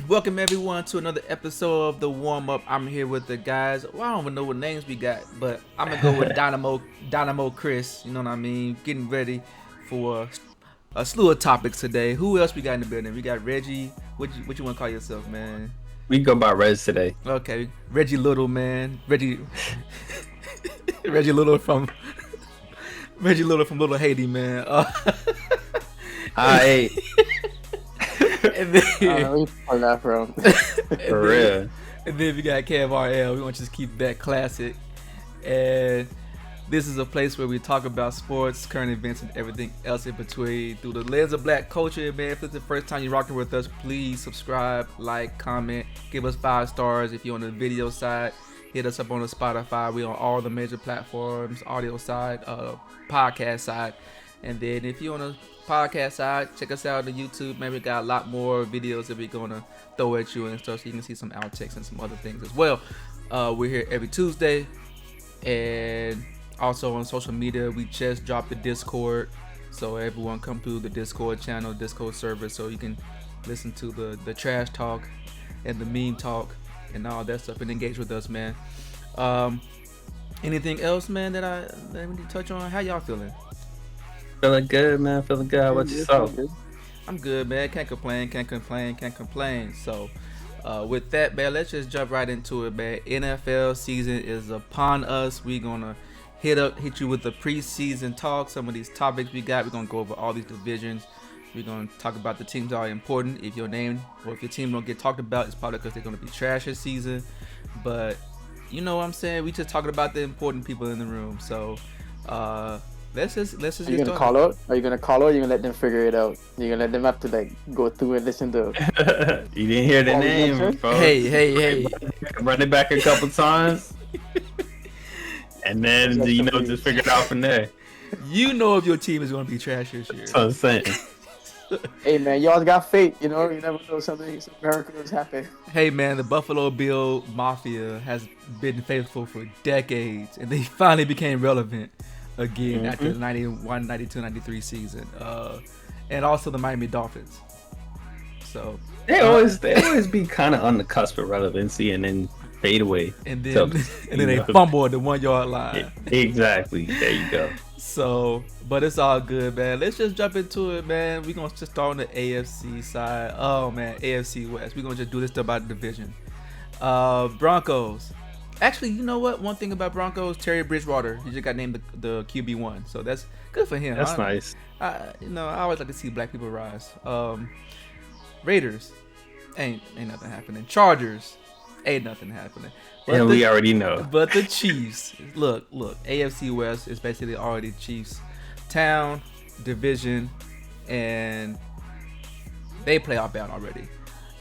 Welcome everyone to another episode of the Warmup. I'm here with the guys. Well, I don't even know what names we got, but I'm gonna go with Dynamo Chris. You know what I mean? Getting ready for a slew of topics today. Who else we got in the building? We got Reggie. What you want to call yourself, man? We go by Rez today. Okay, Reggie Little, man. Reggie Little from Little Haiti, man. Hi. And then, on that from. For real. And then we got Kev RL. We want to just keep that classic. And this is a place where we talk about sports, current events, and everything else in between through the lens of black culture. Man, if it's the first time you're rocking with us, please subscribe, like, comment, give us 5 stars. If you're on the video side, hit us up on the Spotify. We on all the major platforms, audio side, podcast side. And then if you're on the podcast side, check us out on YouTube. Man, we got a lot more videos that we're gonna throw at you and stuff, so you can see some outtakes and some other things as well. We're here every Tuesday, and also on social media we just dropped the Discord, so everyone come through the Discord channel, Discord server, so you can listen to the trash talk and the meme talk and all that stuff and engage with us, man. Anything else, man, that we need to touch on? How y'all feeling? Feeling good, man. Feeling good. How about yourself? I'm good, man. Can't complain. So, with that, man, let's just jump right into it, man. NFL season is upon us. We're gonna hit you with the preseason talk. Some of these topics we got. We're gonna go over all these divisions. We're gonna talk about the teams that are important. If your name or if your team don't get talked about, it's probably because they're gonna be trash this season. But you know what I'm saying? We just talking about the important people in the room. So, let's just Are you gonna call out? Are you gonna call out? Or are you gonna let them figure it out? You're gonna let them have to go through and listen to. You didn't hear the name, bro. Hey. Run it back a couple times, and then just figure it out from there. You know if your team is gonna be trash this year. That's what I'm saying. Hey man, y'all got fate. You know, you never know some miracles happen. Hey man, the Buffalo Bill Mafia has been faithful for decades, and they finally became relevant again after the 91, 92, 93 season. And also the Miami Dolphins. So they always be kind of on the cusp of relevancy and then fade away. And then they fumble at the 1 yard line. Exactly. There you go. So, but it's all good, man. Let's just jump into it, man. We're going to just start on the AFC side. Oh, man, AFC West. We're going to just do this stuff by division. Broncos. Actually, you know what? One thing about Broncos, Terry Bridgewater, he just got named the QB1. So that's good for him. That's nice. I always like to see black people rise. Raiders. Ain't nothing happening. Chargers. Ain't nothing happening. And we already know. But the Chiefs, look, AFC West is basically already Chiefs town, division, and they playoff bound already.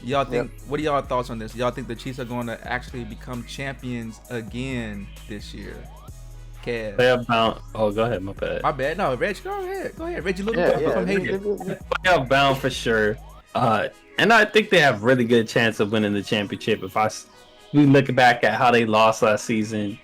Y'all think? Yep. What are y'all thoughts on this? Y'all think the Chiefs are going to actually become champions again this year? Kev. Playoff bound. Oh, go ahead. My bad. My bad. No, Reg, go ahead. Reggie Little from Haiti. Playoff bound for sure. And I think they have really good chance of winning the championship. If we look back at how they lost last season,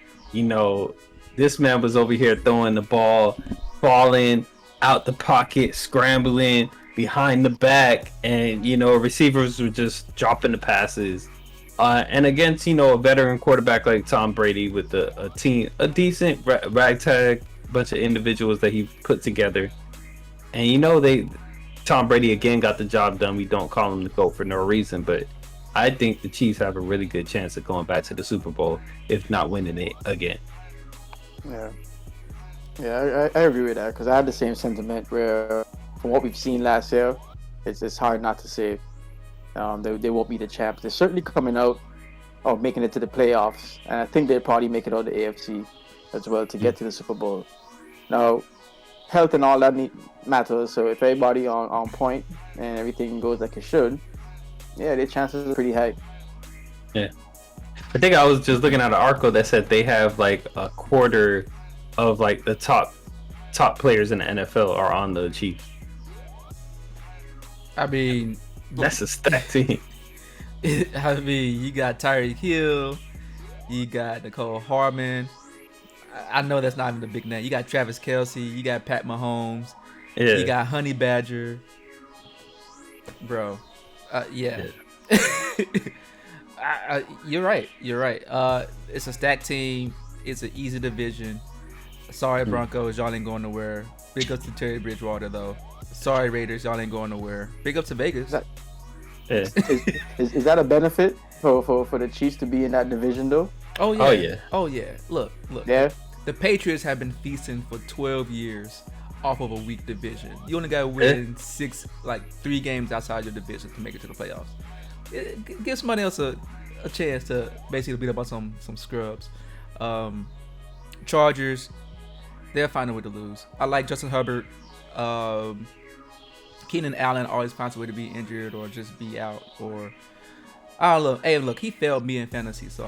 this man was over here throwing the ball, falling out the pocket, scrambling behind the back, and receivers were just dropping the passes. And against a veteran quarterback like Tom Brady with a decent ragtag bunch of individuals that he put together, and Tom Brady again got the job done. We don't call him the GOAT for no reason, but I think the Chiefs have a really good chance of going back to the Super Bowl, if not winning it again. Yeah, I agree with that because I have the same sentiment where, from what we've seen last year, it's hard not to say they won't be the champs. They're certainly coming out or making it to the playoffs, and I think they'll probably make it out the AFC as well to get to the Super Bowl. Now, health and all that matters, so if everybody on point and everything goes like it should, yeah, their chances are pretty high. Yeah. I think I was just looking at an article that said they have like a quarter of like the top players in the NFL are on the Chiefs. I mean, that's a stacked team. I mean, you got Tyreek Hill, you got Nicole Hardman. I know that's not even a big name. You got Travis Kelce, you got Pat Mahomes, you got Honey Badger. Bro, yeah. You're right. You're right. It's a stacked team. It's an easy division. Sorry, Broncos, y'all ain't going nowhere. Big ups to Terry Bridgewater, though. Sorry, Raiders, y'all ain't going nowhere. Big up to Vegas. Is that a benefit for the Chiefs to be in that division, though? Oh yeah. Oh, yeah. Oh yeah. Look. Yeah. The Patriots have been feasting for 12 years off of a weak division. You only got to win 3 games outside your division to make it to the playoffs. It gives somebody else a chance to basically beat up on some scrubs. Chargers, they'll find a way to lose. I like Justin Herbert. Keenan Allen always finds a way to be injured or just be out. Or look, he failed me in fantasy, so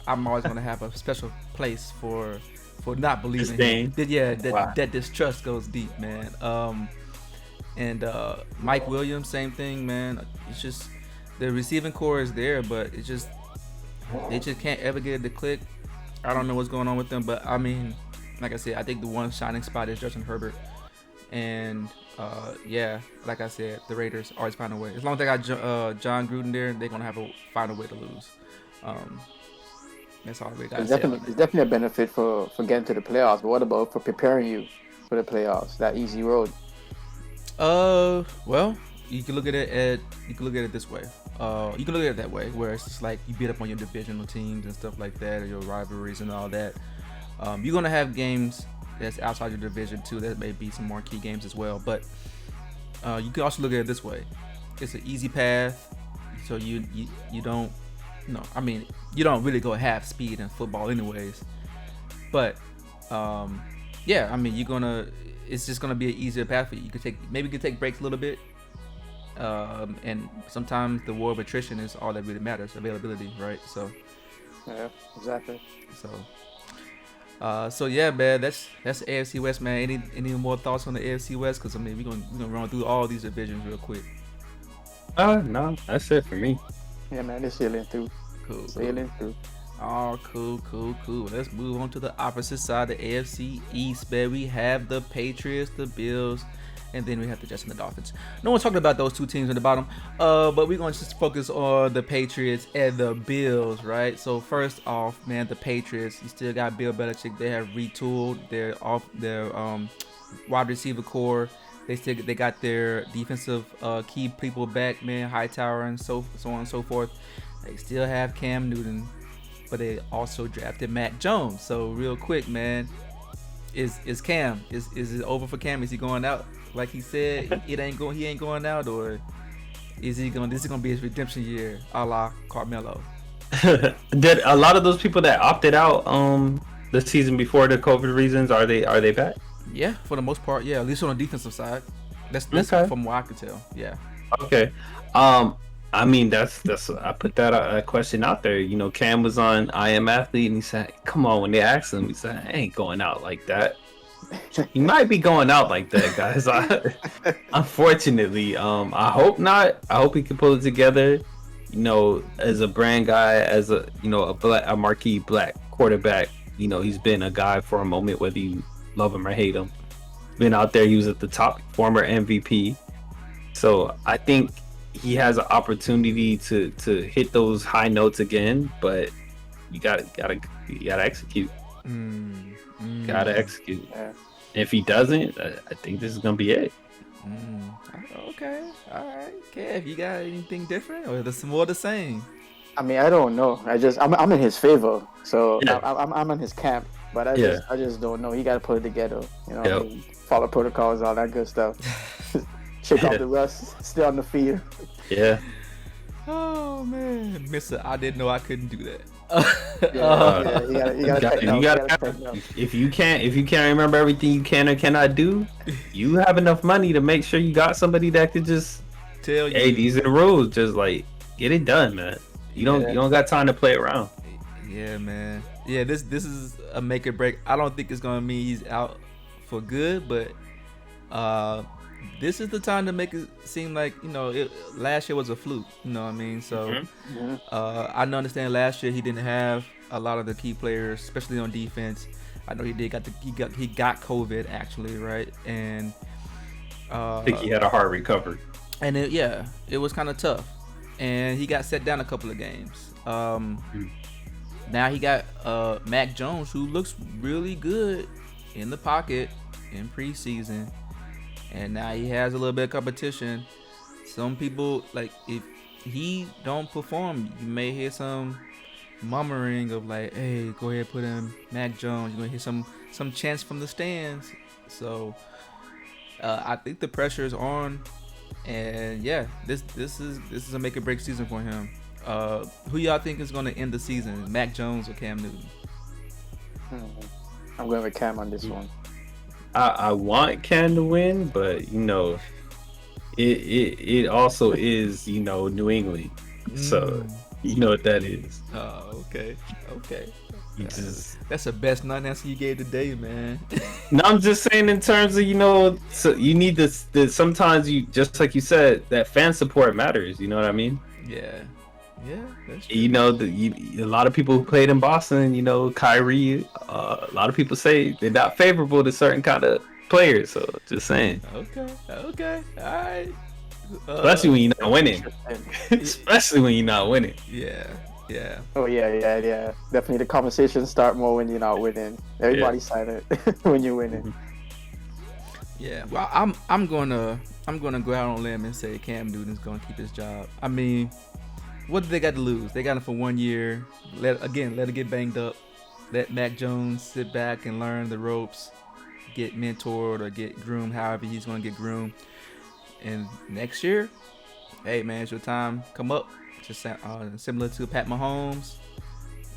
I'm always gonna have a special place for not believing him. Yeah, that distrust goes deep, man. And Mike Williams, same thing, man. It's just the receiving core is there, but they just can't ever get it to click. I don't know what's going on with them, but I mean, like I said, I think the one shining spot is Justin Herbert. And like I said, the Raiders always find a way. As long as they got John Gruden there, they're gonna find a way to lose. That's all we got. It's definitely a benefit for getting to the playoffs. But what about for preparing you for the playoffs? That easy road. Well, you can look at it this way. You can look at it that way, where it's just like you beat up on your divisional teams and stuff like that, or your rivalries and all that. You're gonna have games that's outside your division too. That may be some more key games as well. But you can also look at it this way: it's an easy path, so you don't. No, I mean you don't really go half speed in football, anyways. But I mean it's just gonna be an easier path for you. You could take breaks a little bit. And sometimes the war of attrition is all that really matters, availability, right? So yeah, exactly. So yeah, man, that's the AFC West, man. Any more thoughts on the AFC West? Because I mean, we're gonna run through all these divisions real quick. No, that's it for me. Yeah, man, they're sailing through. Cool. Through. Oh, cool. Let's move on to the opposite side of the AFC East, man. We have the Patriots, the Bills, and then we have the Jets and the Dolphins. No one's talking about those two teams at the bottom, but we're going to just focus on the Patriots and the Bills, right? So first off, man, the Patriots, you still got Bill Belichick. They have retooled their wide receiver core. They got their defensive key people back, man, Hightower and so on and so forth. They still have Cam Newton, but they also drafted Mac Jones. So real quick, man, is Cam is it over for Cam? Is he going out? Like he said, he ain't going out, or is he going? This is going to be his redemption year, a la Carmelo. Did a lot of those people that opted out the season before the COVID reasons are they back? Yeah, for the most part, yeah. At least on the defensive side, that's okay. From what I could tell. Yeah. Okay. I mean that's I put that question out there. You know, Cam was on I Am Athlete, and he said, "Come on." When they asked him, he said, "I ain't going out like that." He might be going out like that, guys. Unfortunately, I hope not. I hope he can pull it together. You know, as a brand guy, as a marquee black quarterback. You know, he's been a guy for a moment, whether you love him or hate him. Been out there, he was at the top, former MVP. So I think he has an opportunity to hit those high notes again, but you gotta execute. Gotta execute. Yeah. If he doesn't, I think this is gonna be it. Okay, all right. Kev, you got anything different, or is more the same? I mean, I don't know. I'm in his favor, so yeah. I'm in his camp. But I just don't know. He got to put it together. You know, yep. I mean, follow protocols, all that good stuff. Shake off the rust, stay on the field. Yeah. Oh man, Mister, I didn't know I couldn't do that. You gotta. If you can't remember everything you can or cannot do, you have enough money to make sure you got somebody that could just tell you, hey, these are the rules. Just like get it done, man. You don't got time to play around. Yeah, man. Yeah, this is a make or break. I don't think it's gonna mean he's out for good, but this is the time to make it seem like, you know, last year was a fluke. You know what I mean? So I understand last year he didn't have a lot of the key players, especially on defense. I know he got COVID actually, right? And I think he had a hard recovery. And it was kind of tough. and he got set down a couple of games. Now he got Mac Jones, who looks really good in the pocket in preseason, and now he has a little bit of competition. Some people, like, if he don't perform, you may hear some murmuring of like, hey, go ahead, put in Mac Jones. You're gonna hear some chants from the stands. So I think the pressure is on, and yeah, this is a make or break season for him. Who y'all think is gonna end the season, Mac Jones or Cam Newton? I'm going with Cam on this one. I want Cam to win, but you know, it also is, you know, New England, so you know what that is. Oh, okay. Just, that's the best non-answer you gave today, man. no, I'm just saying in terms of, you know, so you need this. Sometimes you, just like you said, that fan support matters. You know what I mean? Yeah, that's true. You know, a lot of people who played in Boston, you know, Kyrie, a lot of people say they're not favorable to certain kind of players. So just saying. Okay, all right. Especially when you're not winning. Especially when you're not winning. Yeah. Oh yeah. Definitely, the conversations start more when you're not winning. Everybody's silent when you're winning. Yeah. Well, I'm gonna go out on a limb and say Cam Newton's gonna keep his job. I mean, what do they got to lose? They got him for 1 year. Let it get banged up. Let Mac Jones sit back and learn the ropes, get mentored or get groomed, however he's gonna get groomed. And next year, hey man, it's your time. Come up. Just similar to Pat Mahomes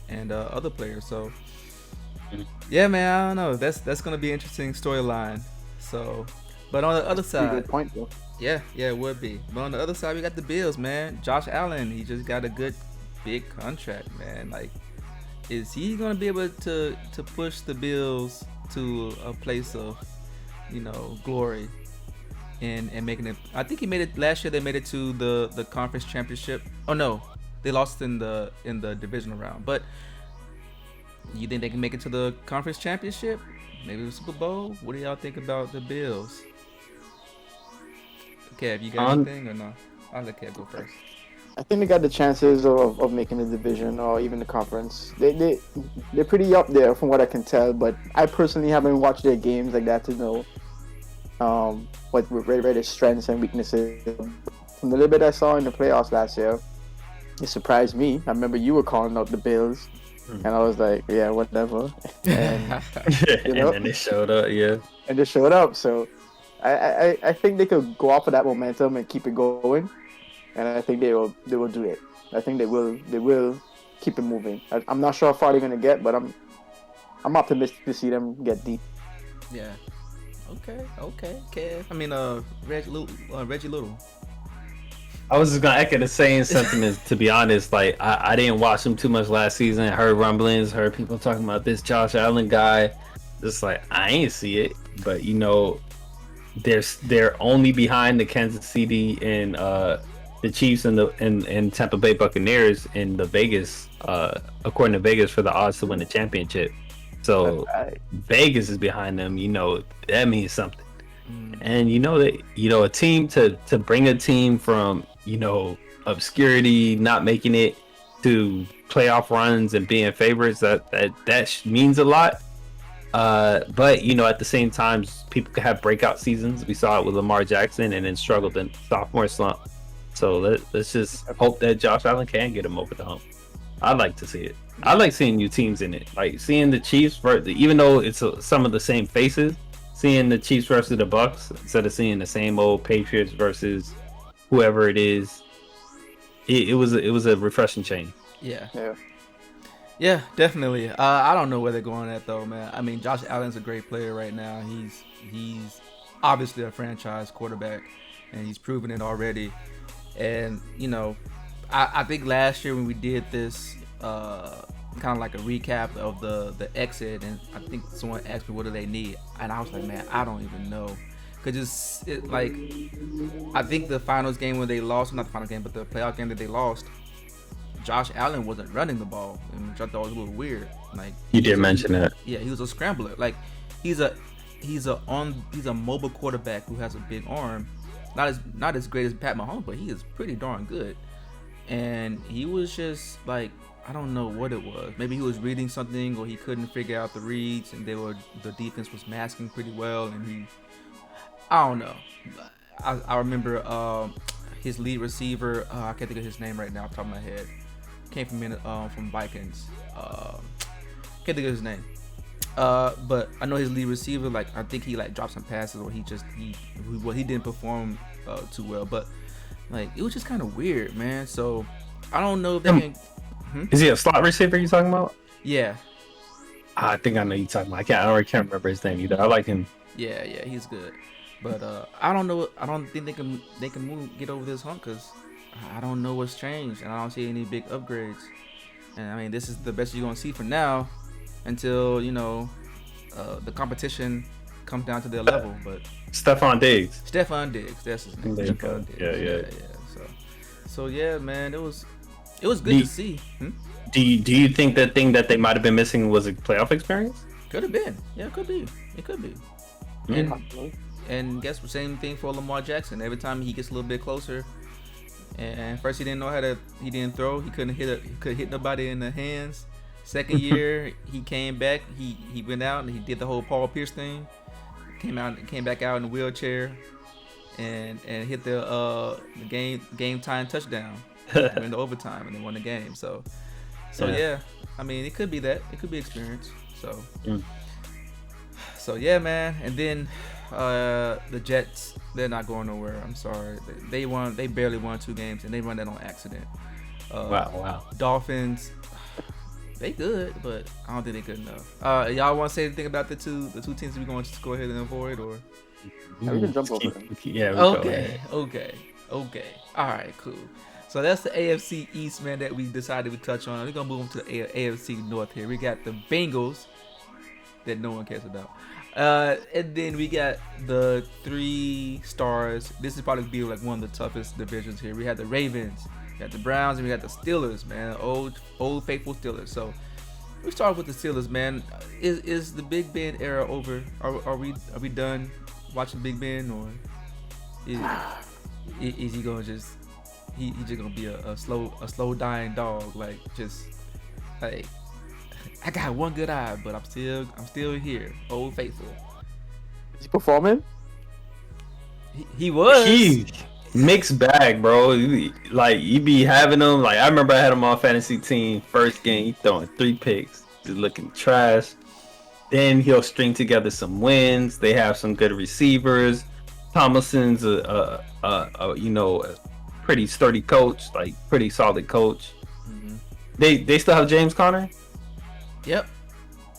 and other players. So yeah, man, I don't know. That's gonna be an interesting storyline. So, but on the other side, good point, though. Yeah, it would be. But on the other side, we got the Bills, man. Josh Allen, he just got a good big contract, man. Like, is he gonna be able to push the Bills to a place of, you know, glory? And making it, I think he made it last year. They made it to the conference championship. Oh no, they lost in the divisional round. But you think they can make it to the conference championship? Maybe the Super Bowl? What do y'all think about the Bills? Kev, you got anything or no? I'll let Kev go first. I think they got the chances of making the division or even the conference. They're pretty up there from what I can tell. But I personally haven't watched their games like that to know what their strengths and weaknesses. From the little bit I saw in the playoffs last year, it surprised me. I remember you were calling out the Bills, and I was like, yeah, whatever. And, you know, and then they showed up, yeah. And they showed up, so I think they could go off of that momentum and keep it going, and I think they will do it. I think they will keep it moving. I'm not sure how far they're gonna get, but I'm optimistic to see them get deep. Yeah. Okay, Kev. I mean, Reggie Little. I was just gonna echo the same sentiments. To be honest, like I didn't watch him too much last season. Heard rumblings, heard people talking about this Josh Allen guy. Just like I ain't see it, but you know, they're only behind the Kansas City and the Chiefs and Tampa Bay Buccaneers in the Vegas, according to Vegas, for the odds to win the championship. So Vegas is behind them. You know, that means something. And you know that, you know, a team to bring a team from, you know, obscurity, not making it, to playoff runs and being favorites, that means a lot. But you know, at the same time, people can have breakout seasons. We saw it with Lamar Jackson, and then struggled in sophomore slump. So let's just hope that Josh Allen can get him over the hump. I'd like to see it. I like seeing new teams in it, like seeing the Chiefs, even though it's some of the same faces, seeing the Chiefs versus the Bucks instead of seeing the same old Patriots versus whoever it is. It was a refreshing change. Yeah, definitely. I don't know where they're going at though, man. I mean, Josh Allen's a great player right now. He's obviously a franchise quarterback, and he's proven it already. And you know, I think last year when we did this kind of like a recap of the exit, and I think someone asked me what do they need, and I was like, man, I don't even know, because like, I think the finals game when they lost, not the final game, but the playoff game that they lost, Josh Allen wasn't running the ball, which I thought was a little weird. Like, you did mention that. Yeah, he was a scrambler. Like, he's a mobile quarterback who has a big arm. Not as great as Pat Mahomes, but he is pretty darn good. and he was just like, I don't know what it was. Maybe he was reading something, or he couldn't figure out the reads, and the defense was masking pretty well, and I don't know. I remember his lead receiver. I can't think of his name right now off the top of my head. Came from Vikings. Can't think of his name. But I know his lead receiver. Like, I think he like dropped some passes, or he didn't perform too well. But like, it was just kind of weird, man. So I don't know if they can. Is he a slot receiver you talking about? Yeah. I think I know you talking about. I can't remember his name either. I like him. Yeah, he's good. But I don't know. I don't think they can get over this hump, because I don't know what's changed, and I don't see any big upgrades. And I mean, this is the best you're gonna see for now, until the competition comes down to their level. But Stephon Diggs, that's his name. There you go. Yeah. So yeah, man, it was good to see. Do you think the thing that they might have been missing was a playoff experience? Could have been. Yeah, it could be. And guess the same thing for Lamar Jackson. Every time he gets a little bit closer, and first he didn't throw. He couldn't hit nobody in the hands. Second year he came back. He went out and he did the whole Paul Pierce thing. Came back out in the wheelchair, and hit the game time touchdown in the overtime, and they won the game. So yeah, I mean, it could be that. It could be experience. So yeah, man. And then the Jets, they're not going nowhere. I'm sorry. They barely won 2 games, and they run that on accident. Wow. Dolphins, they good, but I don't think they good enough. Y'all want to say anything about the two teams we're going to go ahead and avoid, or? We can jump over them. Yeah. Okay. All right, cool. So that's the AFC East, man, that we decided to touch on. We're gonna move on to the AFC North here. We got the Bengals, that no one cares about. And then we got the 3 stars. This is probably be like one of the toughest divisions here. We had the Ravens, we got the Browns, and we got the Steelers, man. Old faithful Steelers. So we start with the Steelers, man. Is the Big Ben era over? Are we done watching Big Ben, or is he gonna just just gonna be a slow dying dog, like just like, I got one good eye, but I'm still here, old faithful. Is he performing? He was. He mixed bag, bro. Like, you be having him. Like, I remember I had him on fantasy team. First game, he throwing 3 picks, just looking trash. Then he'll string together some wins. They have some good receivers. Tomlinson's a pretty sturdy coach, like pretty solid coach. Mm-hmm. They still have James Conner. Yep.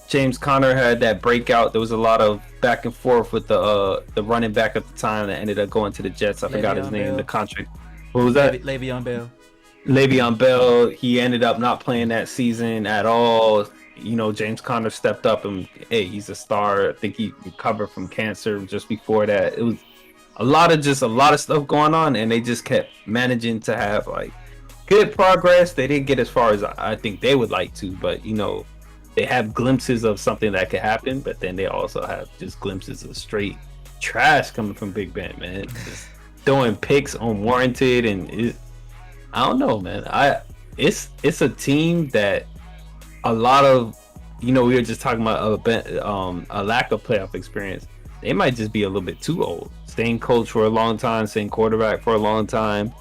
James Conner had that breakout. There was a lot of back and forth with the running back at the time that ended up going to the Jets. I forgot his name. The contract. What was that? Le'Veon Bell. Le'Veon Bell. He ended up not playing that season at all. James Conner stepped up and he's a star. I think he recovered from cancer just before that. It was a lot of stuff going on, and they just kept managing to have like good progress. They didn't get as far as I think they would like to, but they have glimpses of something that could happen, but then they also have just glimpses of straight trash coming from Big Ben, man. Just throwing picks unwarranted, and I don't know, man. It's a team that a lot of, we were just talking about a lack of playoff experience. They might just be a little bit too old. Same coach for a long time, same quarterback for a long time,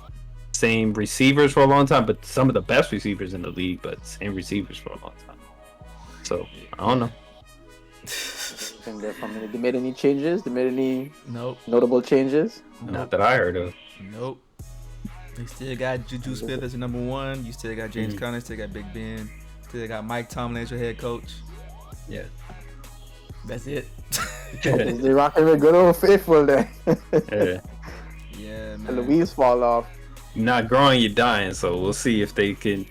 same receivers for a long time, but some of the best receivers in the league, but same receivers for a long time. So I don't know. They made any changes? They made any notable changes? Not that I heard of. Nope. They still got Juju Smith as number 1. You still got James Conner. Still got Big Ben. Still got Mike Tomlin as your head coach. Yeah. That's it. They rocking with good old faithful there. Yeah, man. And the wheels fall off. You're not growing, you're dying. So we'll see if they can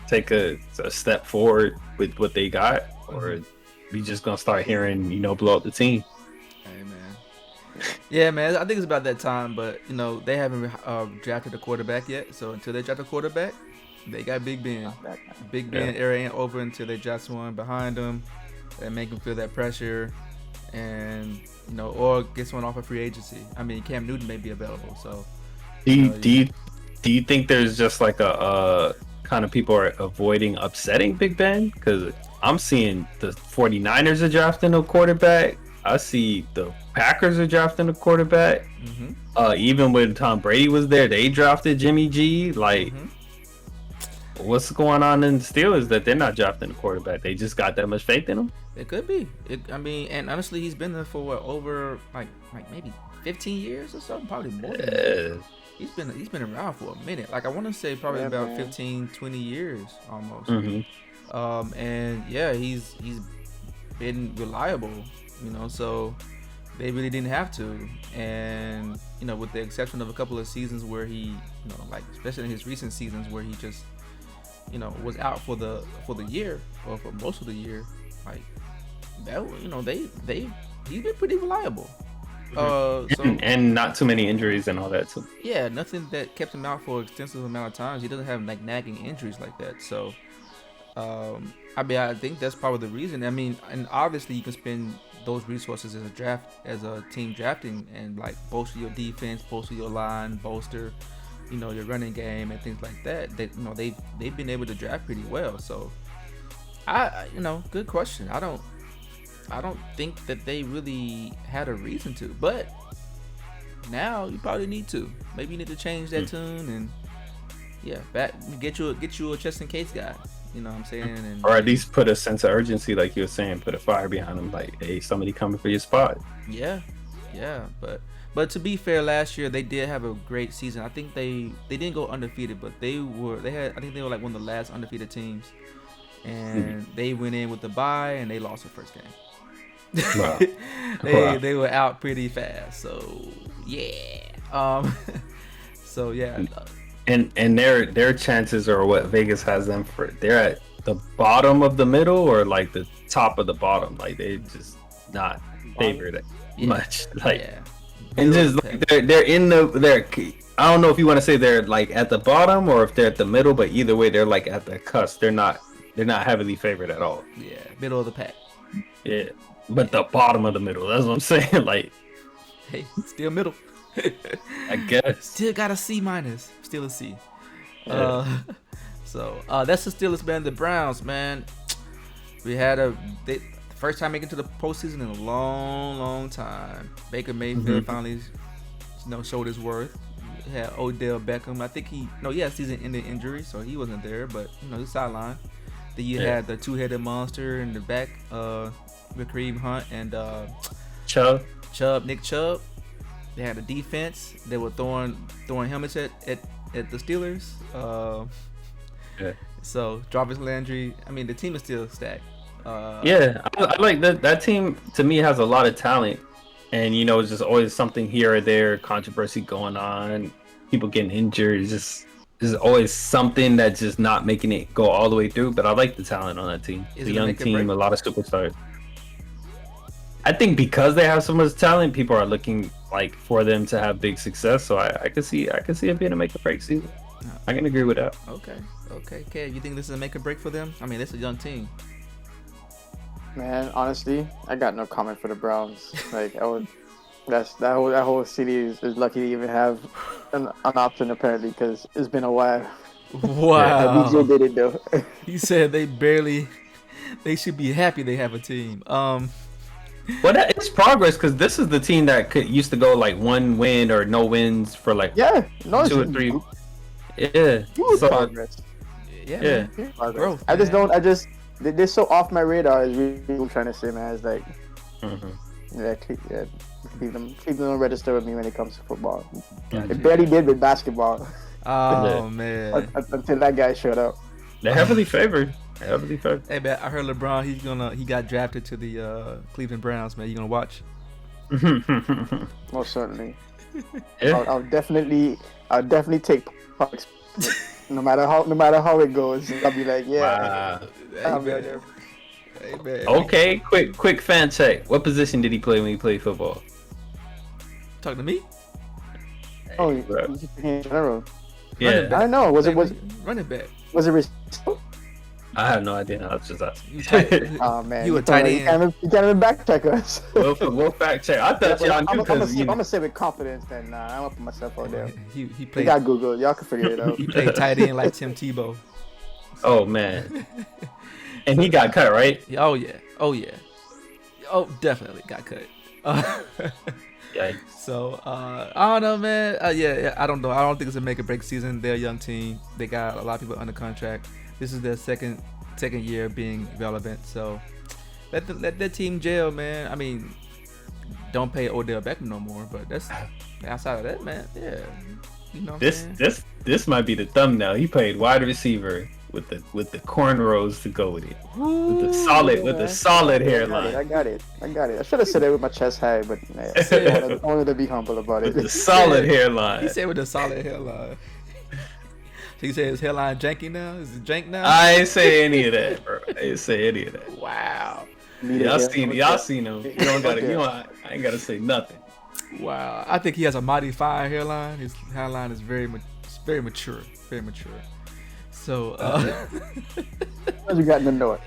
take a step forward with what they got, or we just gonna start hearing, blow up the team. Hey, man. Yeah, man. I think it's about that time, but they haven't drafted a quarterback yet. So until they draft a quarterback, they got Big Ben. Big Ben era ain't over until they draft one behind them and make them feel that pressure, and or get someone off of free agency. I mean, Cam Newton may be available. So do Do you think there's just like a kind of people are avoiding upsetting Big Ben? Because I'm seeing the 49ers are drafting a quarterback. I see the Packers are drafting a quarterback. Mm-hmm. Even when Tom Brady was there, they drafted Jimmy G. Like, what's going on in the Steelers that they're not drafting a quarterback? They just got that much faith in him? It could be. I mean, and honestly, he's been there for what, over like maybe 15 years or something, probably more than that. He's been around for a minute. Like I want to say probably about 15, 20 years almost. And yeah, he's been reliable, you know, so they really didn't have to. And, you know, with the exception of a couple of seasons where he, you know, like especially in his recent seasons where he just, you know, was out for the year or for most of the year, like that, you know, he's been pretty reliable. And not too many injuries and all that too. Yeah, nothing that kept him out for an extensive amount of times. He doesn't have like nagging injuries like that. So, I mean, I think that's probably the reason. I mean, and obviously you can spend those resources as a team drafting and like bolster your defense, bolster your line, bolster, you know, your running game and things like that. That, you know, they've been able to draft pretty well. So, you know, good question. I don't think that they really had a reason to, but now you probably need to. Maybe you need to change that tune and get you a just in case guy. You know what I'm saying? And, or at least put a sense of urgency, like you were saying, put a fire behind them. Like, hey, somebody coming for your spot. Yeah. But to be fair, last year they did have a great season. I think they didn't go undefeated, but I think they were like one of the last undefeated teams, and they went in with the bye and they lost their first game. Wow. They were out pretty fast, so yeah. So yeah. And their chances are what Vegas has them for. They're at the bottom of the middle or like the top of the bottom. Like they're just not favored much. Like and just like they're in they're. I don't know if you want to say they're like at the bottom or if they're at the middle, but either way they're like at the cusp. They're not heavily favored at all. Yeah, middle of the pack. Yeah. But the bottom of the middle, that's what I'm saying. Like, hey, still middle. I guess. Still got a C minus. Still a C. Yeah. So that's the Steelers, man. The Browns, man. We had the first time making it to the postseason in a long time. Baker Mayfield finally, you know, showed his worth. We had Odell Beckham. I think he had season-ending injury, so he wasn't there. But you know, the sideline. Then you had the two-headed monster in the back. Kareem Hunt and Nick Chubb. They had a defense. They were throwing helmets at the Steelers. So Jarvis Landry. I mean, the team is still stacked. I like that team. To me, has a lot of talent, and you know, it's just always something here or there, controversy going on, people getting injured. It's just there's always something that's just not making it go all the way through. But I like the talent on that team. It's a young team, a lot of superstars. I think because they have so much talent, people are looking like for them to have big success. So I can see it being a make or break season. I can agree with that. Okay. Kev, you think this is a make or break for them? I mean, it's a young team. Man, honestly, I got no comment for the Browns. Like that whole city is lucky to even have an option apparently because it's been a while. Wow. BJ did it though. He said they should be happy they have a team. Well, that is progress because this is the team that used to go like 1 win or no wins for like 2 or 3. Yeah, progress. Yeah. Growth, they're so off my radar. Is really what I'm trying to say, man. It's like, keep them on register with me when it comes to football. Gotcha. It barely did with basketball. Oh man! Until that guy showed up. They're heavily favored. Hey man, I heard LeBron. He got drafted to the Cleveland Browns. Man, you gonna watch? Most certainly. Yeah. I'll definitely take part. No matter how it goes, I'll be like, yeah. Wow. I'll be there. Hey, man. Okay, quick fan check. What position did he play when he played football? Talking to me? Oh, in general. Yeah. I don't know. Was it running back? Was it? I have no idea. I was just asking. You tight, Oh man, you a tight end. You can't even back check us. We'll fact check. I thought y'all knew because I'm gonna say with confidence that I'm gonna put myself out there. He You played. got Google. Y'all can figure it out. He played tight end like Tim Tebow. Oh man, and he got cut, right? Oh yeah. Oh, definitely got cut. Yeah. So I don't know, man. Yeah, I don't know. I don't think it's a make or break season. They're a young team. They got a lot of people under contract. This is their second year being relevant. So let that team gel, man. I mean, don't pay Odell Beckham no more. But that's outside of that, man. Yeah, you know. This might be the thumbnail. He played wide receiver with the cornrows to go with it. With the solid hairline. I got it. I should have said it with my chest high, but man, I wanted to be humble about it. With the solid hairline. He said with the solid hairline. So you say his hairline janky now? Is it jank now? I ain't say any of that, bro. I ain't say any of that. Wow. Y'all seen him. I ain't gotta say nothing. Wow. I think he has a mighty fine hairline. His hairline is very mature. Very mature. So What you got in the north?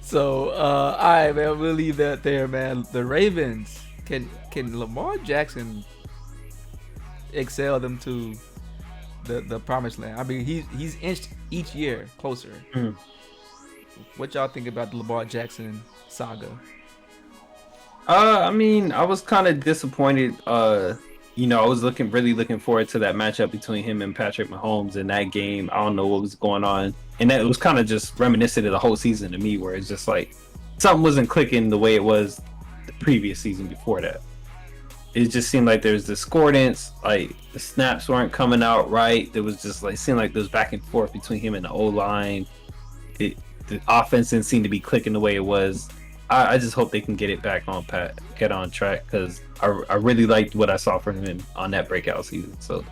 So all right, man, we'll leave that there, man. The Ravens, can Lamar Jackson excel them to the promised land? I mean, he's inched each year closer. What y'all think about the Lamar Jackson saga? I mean, I was kind of disappointed. I was really looking forward to that matchup between him and Patrick Mahomes in that game. I don't know what was going on, and that was kind of just reminiscent of the whole season to me, where it's just like something wasn't clicking the way it was the previous season before that. It just seemed like there was discordance, like the snaps weren't coming out right. There was just like seemed like there was back and forth between him and the O-line. The offense didn't seem to be clicking the way it was. I just hope they can get it back on track, because I really liked what I saw from him on that breakout season. So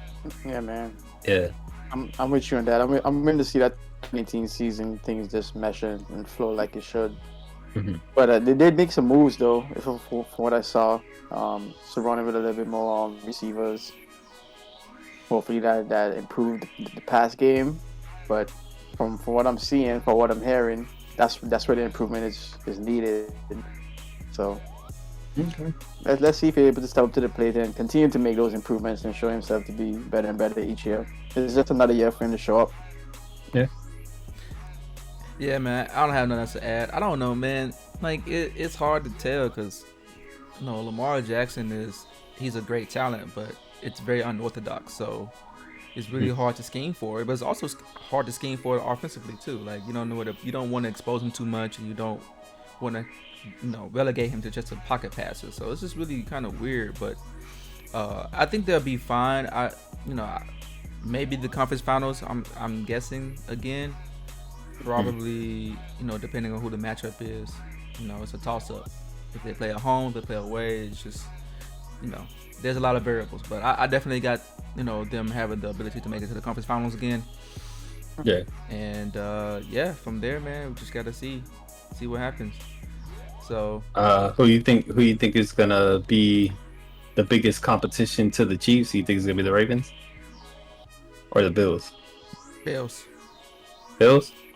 yeah, man. Yeah, I'm with you on that. I'm going to see that 2018 season things just mesh and flow like it should. Mm-hmm. But they did make some moves though, from what I saw. Surrounded with a little bit more receivers. Hopefully that improved the pass game. But from what I'm seeing, from what I'm hearing, that's where the improvement is needed. So let's see if he's able to step up to the plate and continue to make those improvements and show himself to be better and better each year. It's just another year for him to show up. Yeah, man. I don't have nothing else to add. I don't know, man. Like it's hard to tell because Lamar Jackson he's a great talent, but it's very unorthodox. So it's really hard to scheme for it, but it's also hard to scheme for it offensively too. Like you don't want to expose him too much, and you don't want to relegate him to just a pocket passer. So it's just really kind of weird, but I think they'll be fine. Maybe the conference finals. I'm guessing again, probably depending on who the matchup is. It's a toss up. If they play at home, they play away. It's just there's a lot of variables, but I definitely got them having the ability to make it to the conference finals again. Yeah. And from there, man, we just gotta see what happens. So who you think is gonna be the biggest competition to the Chiefs? You think it's gonna be the Ravens or the Bills? Bills.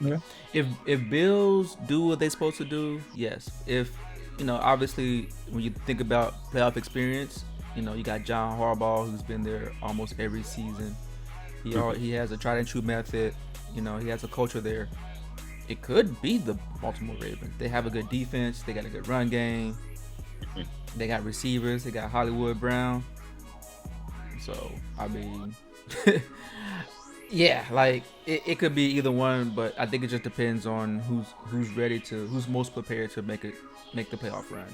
Yeah. If Bills do what they're supposed to do, yes. If obviously when you think about playoff experience, you got John Harbaugh, who's been there almost every season. He has a tried and true method. He has a culture there. It could be the Baltimore Ravens. They have a good defense. They got a good run game. They got receivers. They got Hollywood Brown. So I mean, yeah, like it could be either one, but I think it just depends on who's most prepared to make the playoff run.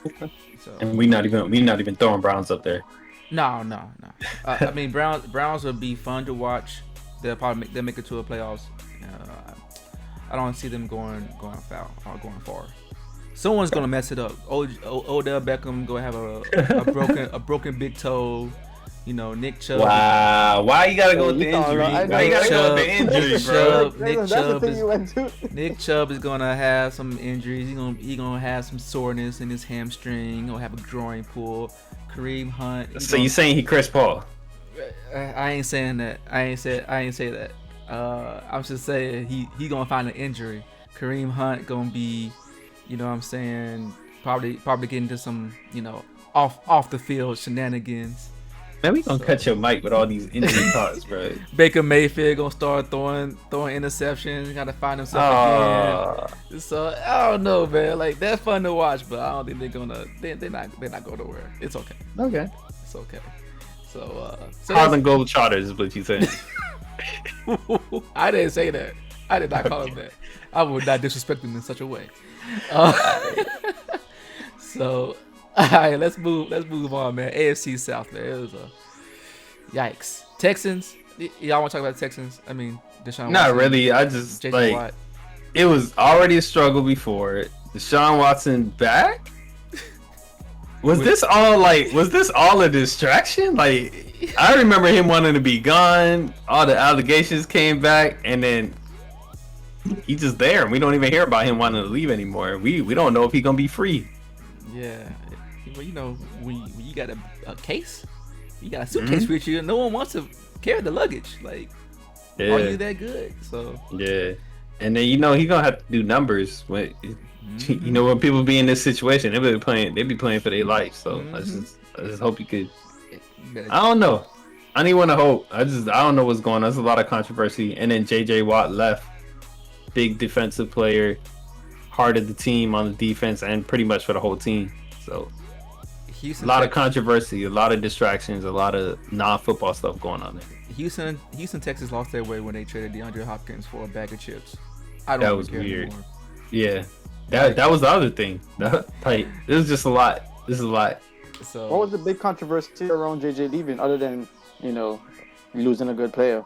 Okay. So, and we not even throwing Browns up there. No. I mean, Browns would be fun to watch. They'll make it to a playoffs. I don't see them going foul or going far. Someone's gonna mess it up. Odell Beckham gonna have a broken big toe. Nick Chubb. Wow, why you gotta go with the injury? Why you gotta go with the injury, bro? Nick Chubb is gonna have some injuries. He gonna have some soreness in his hamstring. He'll have a groin pull. Kareem Hunt. So you saying he Chris Paul? I ain't saying that. I ain't say that. I'm just saying he gonna find an injury. Kareem Hunt gonna be, you know what I'm saying, probably get into some, you know, off the field shenanigans. Man, we gonna cut your mic with all these injury thoughts, bro. Baker Mayfield gonna start throwing interceptions. Gotta find himself again. So I don't know, man. Like that's fun to watch, but I don't think they're not going nowhere. It's okay. Okay. It's okay. So Harlem Globetrotters is what you said. I didn't say that. I did not call him that. I would not disrespect him in such a way. So, all right, let's move on, man. AFC South, man. It was a yikes. Texans. Y'all want to talk about the Texans? I mean, Deshaun Not Watson, really. I just JJ like Watt. it was already a struggle before. Deshaun Watson back. Was this all a distraction? Like, I remember him wanting to be gone. All the allegations came back, and then he's just there. And we don't even hear about him wanting to leave anymore. We don't know if he's gonna be free. Yeah, well, you know, when you got a case, you got a suitcase with you, and no one wants to carry the luggage. Like, are you that good? So yeah, and then you know he's gonna have to do numbers when. You know, when people be in this situation, they be playing for their life. So I just hope he could. I don't know. I don't even want to hope. I don't know what's going on. There's a lot of controversy, and then JJ Watt left, big defensive player, heart of the team on the defense, and pretty much for the whole team. So Houston, a lot of controversy, a lot of distractions, a lot of non-football stuff going on there. Houston, Texas lost their way when they traded DeAndre Hopkins for a bag of chips. That was weird. Anymore. Yeah. That was the other thing. Like, it was just a lot. This is a lot. So, what was the big controversy around JJ leaving, other than, you know, losing a good player?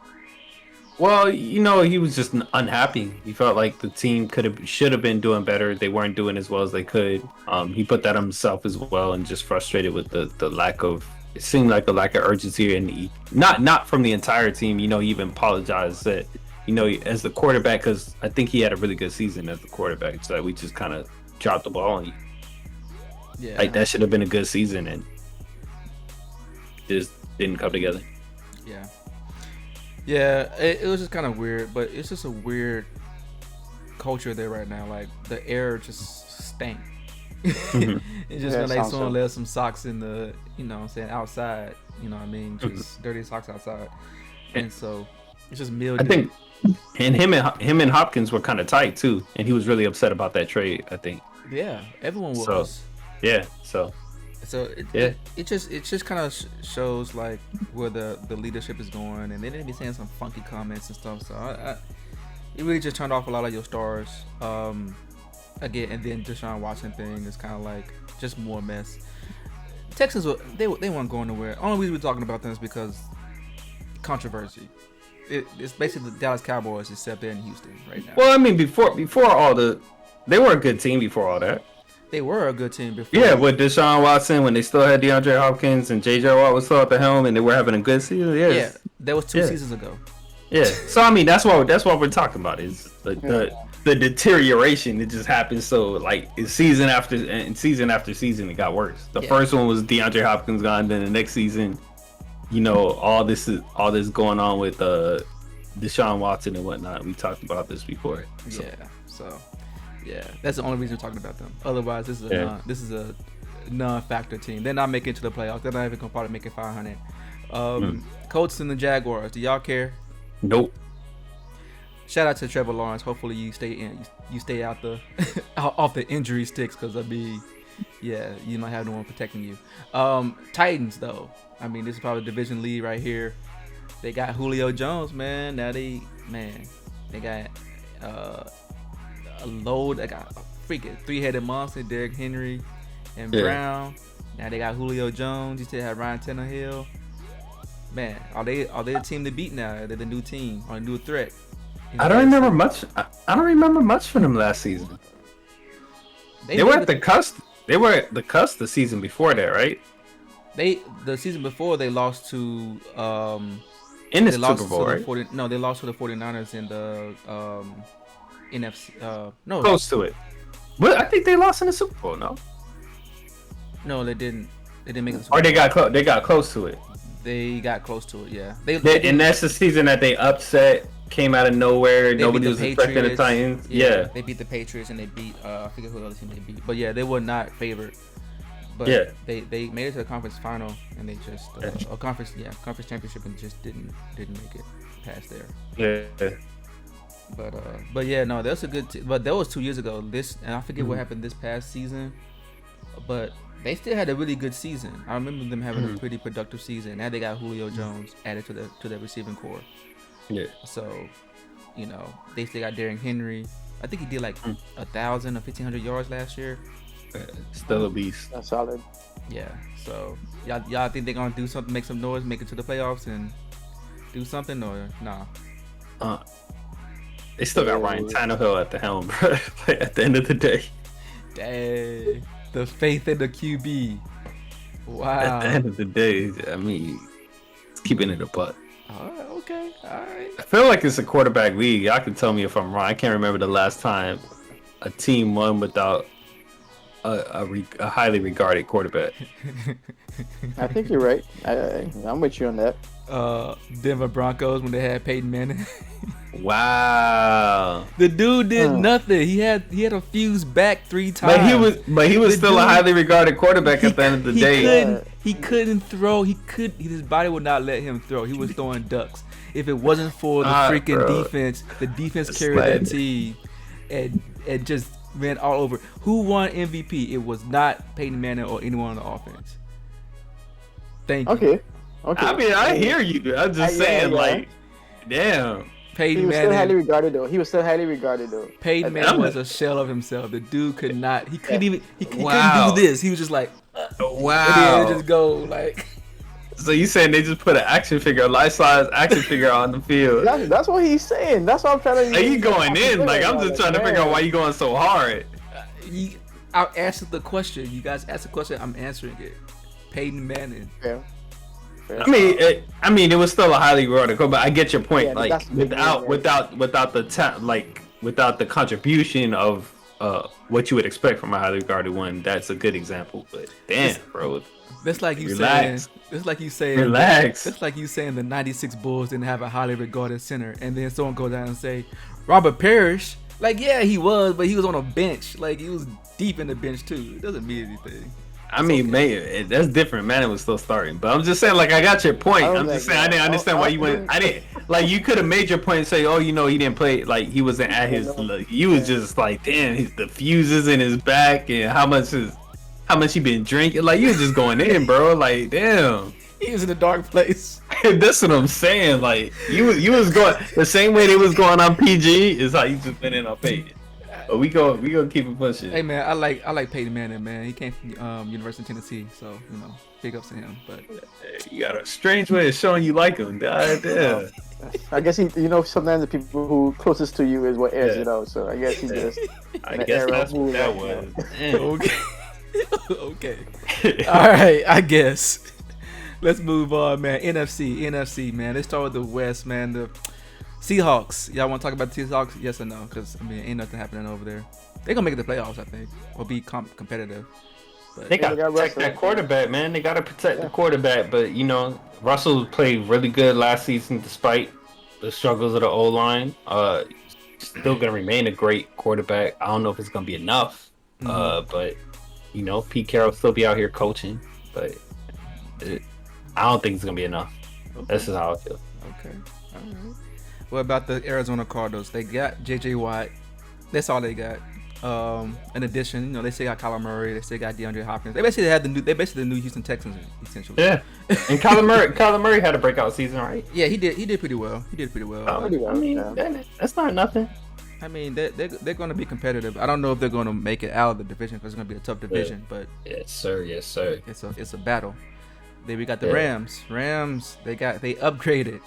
Well, you know, he was just unhappy. He felt like the team should have been doing better. They weren't doing as well as they could. He put that on himself as well, and just frustrated with the lack of. It seemed like a lack of urgency, and not from the entire team. You know, he even apologized that. You know, as the quarterback, because I think he had a really good season as the quarterback, so we just kind of dropped the ball on you. Yeah, like that should have been a good season, and just didn't come together. Yeah, it was just kind of weird, but it's just a weird culture there right now. Like the air just stank. It's just like someone left some socks in the, you know what I'm saying, outside. You know what I mean, just dirty socks outside, and so it's just mildew. I think. And him and Hopkins were kind of tight too, and he was really upset about that trade. I think. Yeah, everyone was. So it just kind of shows like where the leadership is going, and they didn't be saying some funky comments and stuff. So it really just turned off a lot of your stars. Again, and then Deshaun Watson thing is kind of like just more mess. Texans they weren't going nowhere. Only reason we're talking about them is because controversy. It's basically the Dallas Cowboys, except they're in Houston right now. Well, I mean, before all they were a good team before all that. They were a good team before. Yeah, with Deshaun Watson, when they still had DeAndre Hopkins and JJ Watt was still at the helm, and they were having a good season. Yes. Yeah, that was two seasons ago. Yeah, so I mean, that's what we're talking about is the deterioration. It just happens. So like season after season, it got worse. The first one was DeAndre Hopkins gone, then the next season. You know, all this going on with Deshaun Watson and whatnot. We talked about this before. So that's the only reason we're talking about them. Otherwise, this is a non-factor team. They're not making it to the playoffs. They're not even gonna probably make it 500. Colts and the Jaguars. Do y'all care? Nope. Shout out to Trevor Lawrence. Hopefully you stay out the off the injury sticks, because I mean, you might have no one protecting you. Titans though. I mean, this is probably division lead right here. They got Julio Jones, man. Now they got a load. They got a freaking three-headed monster, Derrick Henry and Brown. Now they got Julio Jones. You still have Ryan Tannehill. Man, are they the team to beat now? They're the new team or a new threat. I don't remember much. I don't remember much from them last season. They were at the cusp. They were at the cusp the season before that, right? The season before they lost to in the Super Bowl, right? They lost to the 49ers in the NFC. No, close to it. But I think they lost in the Super Bowl. No, they didn't. They didn't make it. Or they got close to it. They got close to it. Yeah. And that's the season that they upset came out of nowhere. They Nobody beat was the expecting the Patriots. Titans. Yeah. They beat the Patriots and they beat I forget who the other team they beat. But yeah, they were not favored. But Yeah. they made it to the conference final and they just conference championship and just didn't make it past there. Yeah. But yeah, no, that's a good. But that was 2 years ago. And I forget what happened this past season, but they still had a really good season. I remember them having a pretty productive season. Now they got Julio Jones added to their receiving core. Yeah. So, they still got Derrick Henry. I think he did like 1,000 or 1,500 yards last year. Still a beast. That's solid. Yeah. So y'all think they're gonna do something, make some noise, make it to the playoffs, and do something, or nah? They still got Ryan Tannehill at the helm, bro. Like, at the end of the day. Dang. The faith in the QB. Wow. At the end of the day, I mean, it's keeping it a butt. Okay. All right. I feel like it's a quarterback league. Y'all can tell me if I'm wrong. I can't remember the last time a team won without a highly regarded quarterback. I think you're right. I'm with you on that. Denver Broncos when they had Peyton Manning. Wow. The dude did nothing. He had a fuse back 3 times. But he was still a highly regarded quarterback at the end of the day. He couldn't throw. His body would not let him throw. He was throwing ducks. If it wasn't for the freaking defense, the defense carried that team and just ran all over. Who won MVP? It was not Peyton Manning or anyone on the offense. Thank you. Okay. I mean, I hear you. I'm just saying, like, damn. Peyton Manning. He was still highly regarded though. Peyton Manning was a shell of himself. The dude could not. He couldn't even. He couldn't do this. He was just like, wow. And then just go like. So you saying they just put an action figure, a life-size action figure on the field? That's what he's saying. That's what I'm trying to. Are you going in? Like, I'm just trying to figure out why you going so hard. I answered the question. You guys asked the question. I'm answering it. Peyton Manning. Yeah. I mean, it was still a highly regarded quarterback. I get your point. Yeah, like without the contribution of what you would expect from a highly regarded one, that's a good example. But damn, bro. That's like you saying. It's like you saying. Relax. It's like you saying the '96 Bulls didn't have a highly regarded center, and then someone goes down and say Robert Parrish. Like, yeah, he was, but he was on a bench. Like, he was deep in the bench too. It doesn't mean anything. I mean, man, that's different. Manning was still starting, but I'm just saying, like, I got your point. I'm just saying, I didn't understand why you went. I didn't like. You could have made your point and say, oh, he didn't play. Like, he wasn't at his. Like, you was just like, damn, the fuses in his back and how much he been drinking. Like, you was just going in, bro. Like, damn. He was in a dark place. That's what I'm saying. Like, you was going the same way they was going on PG is how you just been in on Peyton. But we go keep it pushing. Hey man, I like Peyton Manning, man. He came from University of Tennessee, so big ups to him. But you got a strange way of showing you like him. God damn. I guess sometimes the people who closest to you is what airs it out. So I guess he just. I guess that's what that was. Okay. Okay. All right. I guess. Let's move on, man. NFC, man. Let's start with the West, man. The Seahawks. Y'all want to talk about the Seahawks? Yes or no? Because, I mean, ain't nothing happening over there. They're going to make it the playoffs, I think, or be competitive. But they got to protect that quarterback, man. They got to protect the quarterback. But, Russell played really good last season despite the struggles of the O-line. Still going to remain a great quarterback. I don't know if it's going to be enough. But, Pete Carroll still be out here coaching. But I don't think it's going to be enough. Okay. This is how I feel. Okay. All right. What about the Arizona Cardinals? They got J.J. Watt. That's all they got. In addition, they still got Kyler Murray. They still got DeAndre Hopkins. They basically the new Houston Texans, essentially. Yeah. And Kyler Murray had a breakout season, right? Yeah, he did pretty well. I mean, that's not nothing. I mean, they're going to be competitive. I don't know if they're going to make it out of the division because it's going to be a tough division. But yes, sir. It's a battle. Then we got the Rams. They upgraded.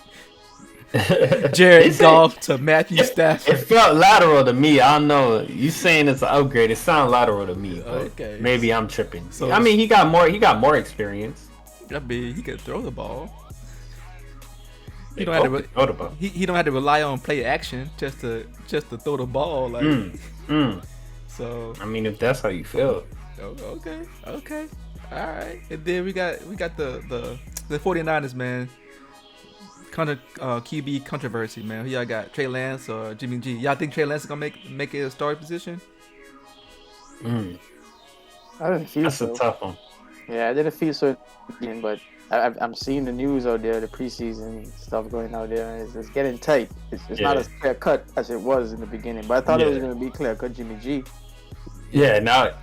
Jared Goff to Matthew Stafford. It felt lateral to me. I don't know. You saying it's an upgrade? It sounds lateral to me. But okay. Maybe I'm tripping. So, I mean, he got more experience. I mean, he can throw the ball. He don't have to rely on play action just to throw the ball. Like. So. I mean, if that's how you feel. Okay. All right. And then we got the 49ers, man. QB controversy, man. Who y'all got? Trey Lance or Jimmy G? Y'all think Trey Lance is gonna make it a starting position? I didn't feel That's so. a tough one. Yeah, I didn't feel so, but I'm seeing the news out there, the preseason stuff going out there. It's getting tight. It's not as clear cut as it was in the beginning, but I thought it was going to be clear cut Jimmy G. Yeah, now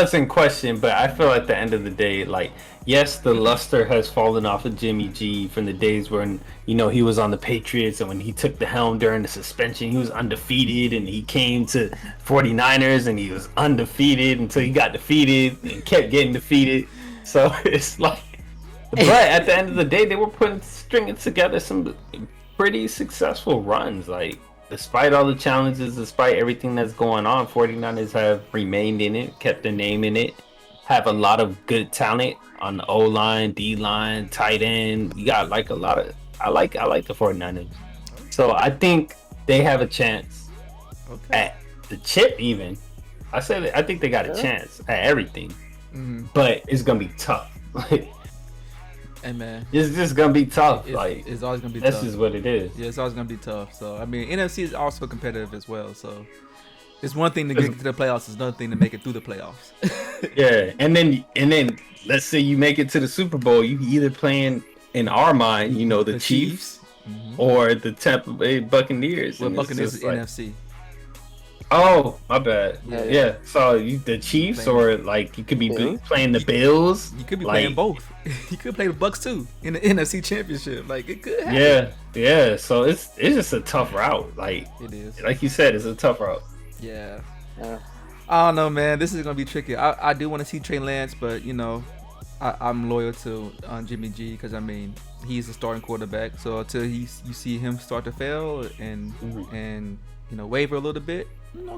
it's in question, but I feel at the end of the day, like, yes, the luster has fallen off of Jimmy G from the days when, he was on the Patriots, and when he took the helm during the suspension, he was undefeated, and he came to 49ers and he was undefeated until he got defeated and kept getting defeated. So it's like, but at the end of the day, they were stringing together some pretty successful runs, like, despite all the challenges, despite everything that's going on, 49ers have remained in it, kept their name in it, have a lot of good talent on the O-line, D-line, tight end. You got like a lot of... I like the 49ers. So I think they have a chance at the chip even. I think they got a chance at everything. But it's going to be tough. Hey man, it's just gonna be tough. It's always gonna be tough. This is what it is. Yeah, it's always gonna be tough. So I mean, NFC is also competitive as well. So it's one thing to get to the playoffs. It's another thing to make it through the playoffs. Yeah, and then let's say you make it to the Super Bowl. You either playing in our mind, the Chiefs or the Tampa Bay Buccaneers. Well, Buccaneers is NFC. Oh, my bad. Yeah. So the Chiefs, or like you could be playing the Bills. You could be playing both. You could play the Bucks too in the NFC Championship. Like it could happen. Yeah. So it's just a tough route. Like it is. Like you said, it's a tough route. Yeah. I don't know, man. This is gonna be tricky. I do want to see Trey Lance, but I'm loyal to Jimmy G because I mean he's a starting quarterback. So until you see him start to fail and waver a little bit,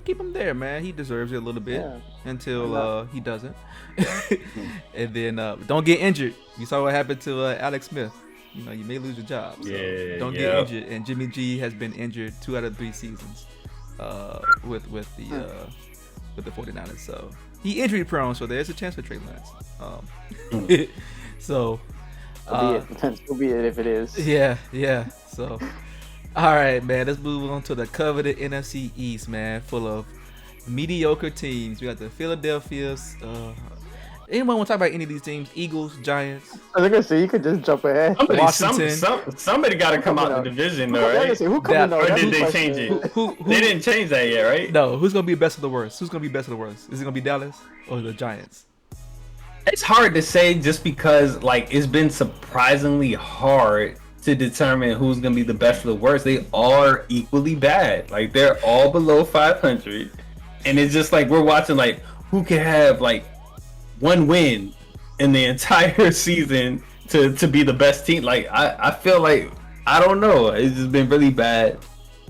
keep him there, man. He deserves it a little bit until he doesn't. And then don't get injured. You saw what happened to Alex Smith. You may lose your job. So don't get injured. And Jimmy G has been injured 2 out of 3 seasons with the 49ers. So he injury prone. So there's a chance for Trey Lance. So so be it if it is. Yeah. So. All right, man. Let's move on to the coveted NFC East, man, full of mediocre teams. We got the Philadelphia's. Anyone want to talk about any of these teams? Eagles, Giants. I was gonna say you could just jump ahead. Somebody got to come out the division, though, right? Or did they change it? They didn't change that yet, right? No. Who's gonna be best of the worst? Who's gonna be best of the worst? Is it gonna be Dallas or the Giants? It's hard to say, just because it's been surprisingly hard to determine who's gonna be the best or the worst. They are equally bad. Like they're all below 500, and it's just like we're watching who can have one win in the entire season to be the best team. I feel like I don't know. It's just been really bad.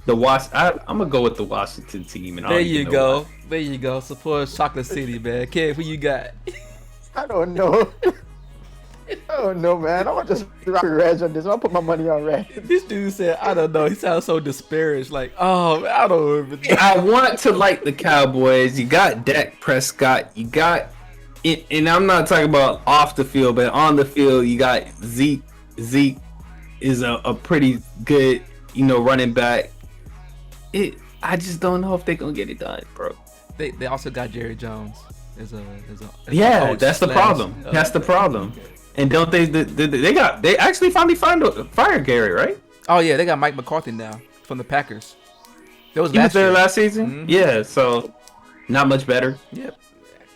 I'm gonna go with the Washington team. And there you go. There you go. Support Chocolate City, man. Kev, who you got? I don't know. I don't know, man. I'm gonna just rock Reg on this. I'll put my money on Reg. This dude said, I don't know. He sounds so disparaged. Like, oh, I don't even know. I want to like the Cowboys. You got Dak Prescott. You got it, and I'm not talking about off the field, but on the field, you got Zeke. Zeke is a pretty good, running back. I just don't know if they're gonna get it done, bro. They also got Jerry Jones as a that's the problem. That's the problem. And don't they actually finally fired Gary, right? Oh yeah, they got Mike McCarthy now from the Packers. He was there last season. Mm-hmm. Yeah, so not much better. Yep,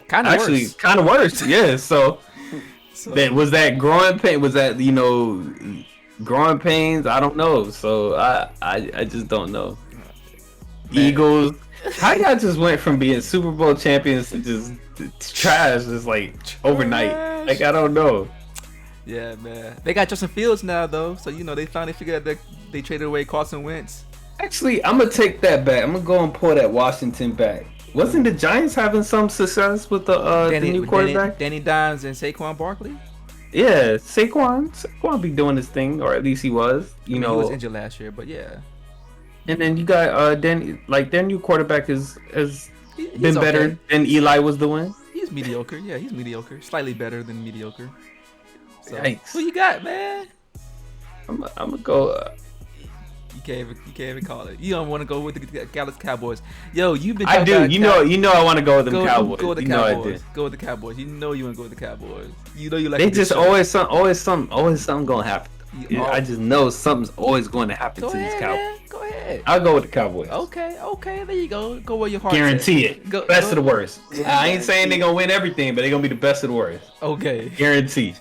kind of worse. Kind of worse. Yeah. So was that growing pain? Was that growing pains? I don't know. So I just don't know. Man. Eagles. How y'all just went from being Super Bowl champions to just trash just overnight? I don't know. Yeah, man. They got Justin Fields now, though. So, they finally figured out that they traded away Carson Wentz. Actually, I'm going to take that back. I'm going to go and pull that Washington back. Wasn't the Giants having some success with the new quarterback? Danny Dimes and Saquon Barkley? Yeah, Saquon be doing his thing, or at least he was. He was injured last year, but yeah. And then you got Danny, their new quarterback has been better than Eli was doing. He's mediocre. Yeah, he's mediocre. Slightly better than mediocre. So, Yikes. who you got, man? I'm gonna go. You can't even call it. You don't want to go with the Dallas Cowboys. Yo, you've been. I do. You know, I want to go with them Cowboys. Go with the you know Cowboys. I do. Go with the Cowboys. You know you want to go with the Cowboys. You know you like. They just always something gonna happen. I just know something's always going to happen to these Cowboys. Man. Go ahead. I'll go with the Cowboys. Okay. There you go. Go where your heart. Guarantee says. it. Best of the worst. I ain't saying they're gonna win everything, but they're gonna be the best of the worst. Okay. Guarantee.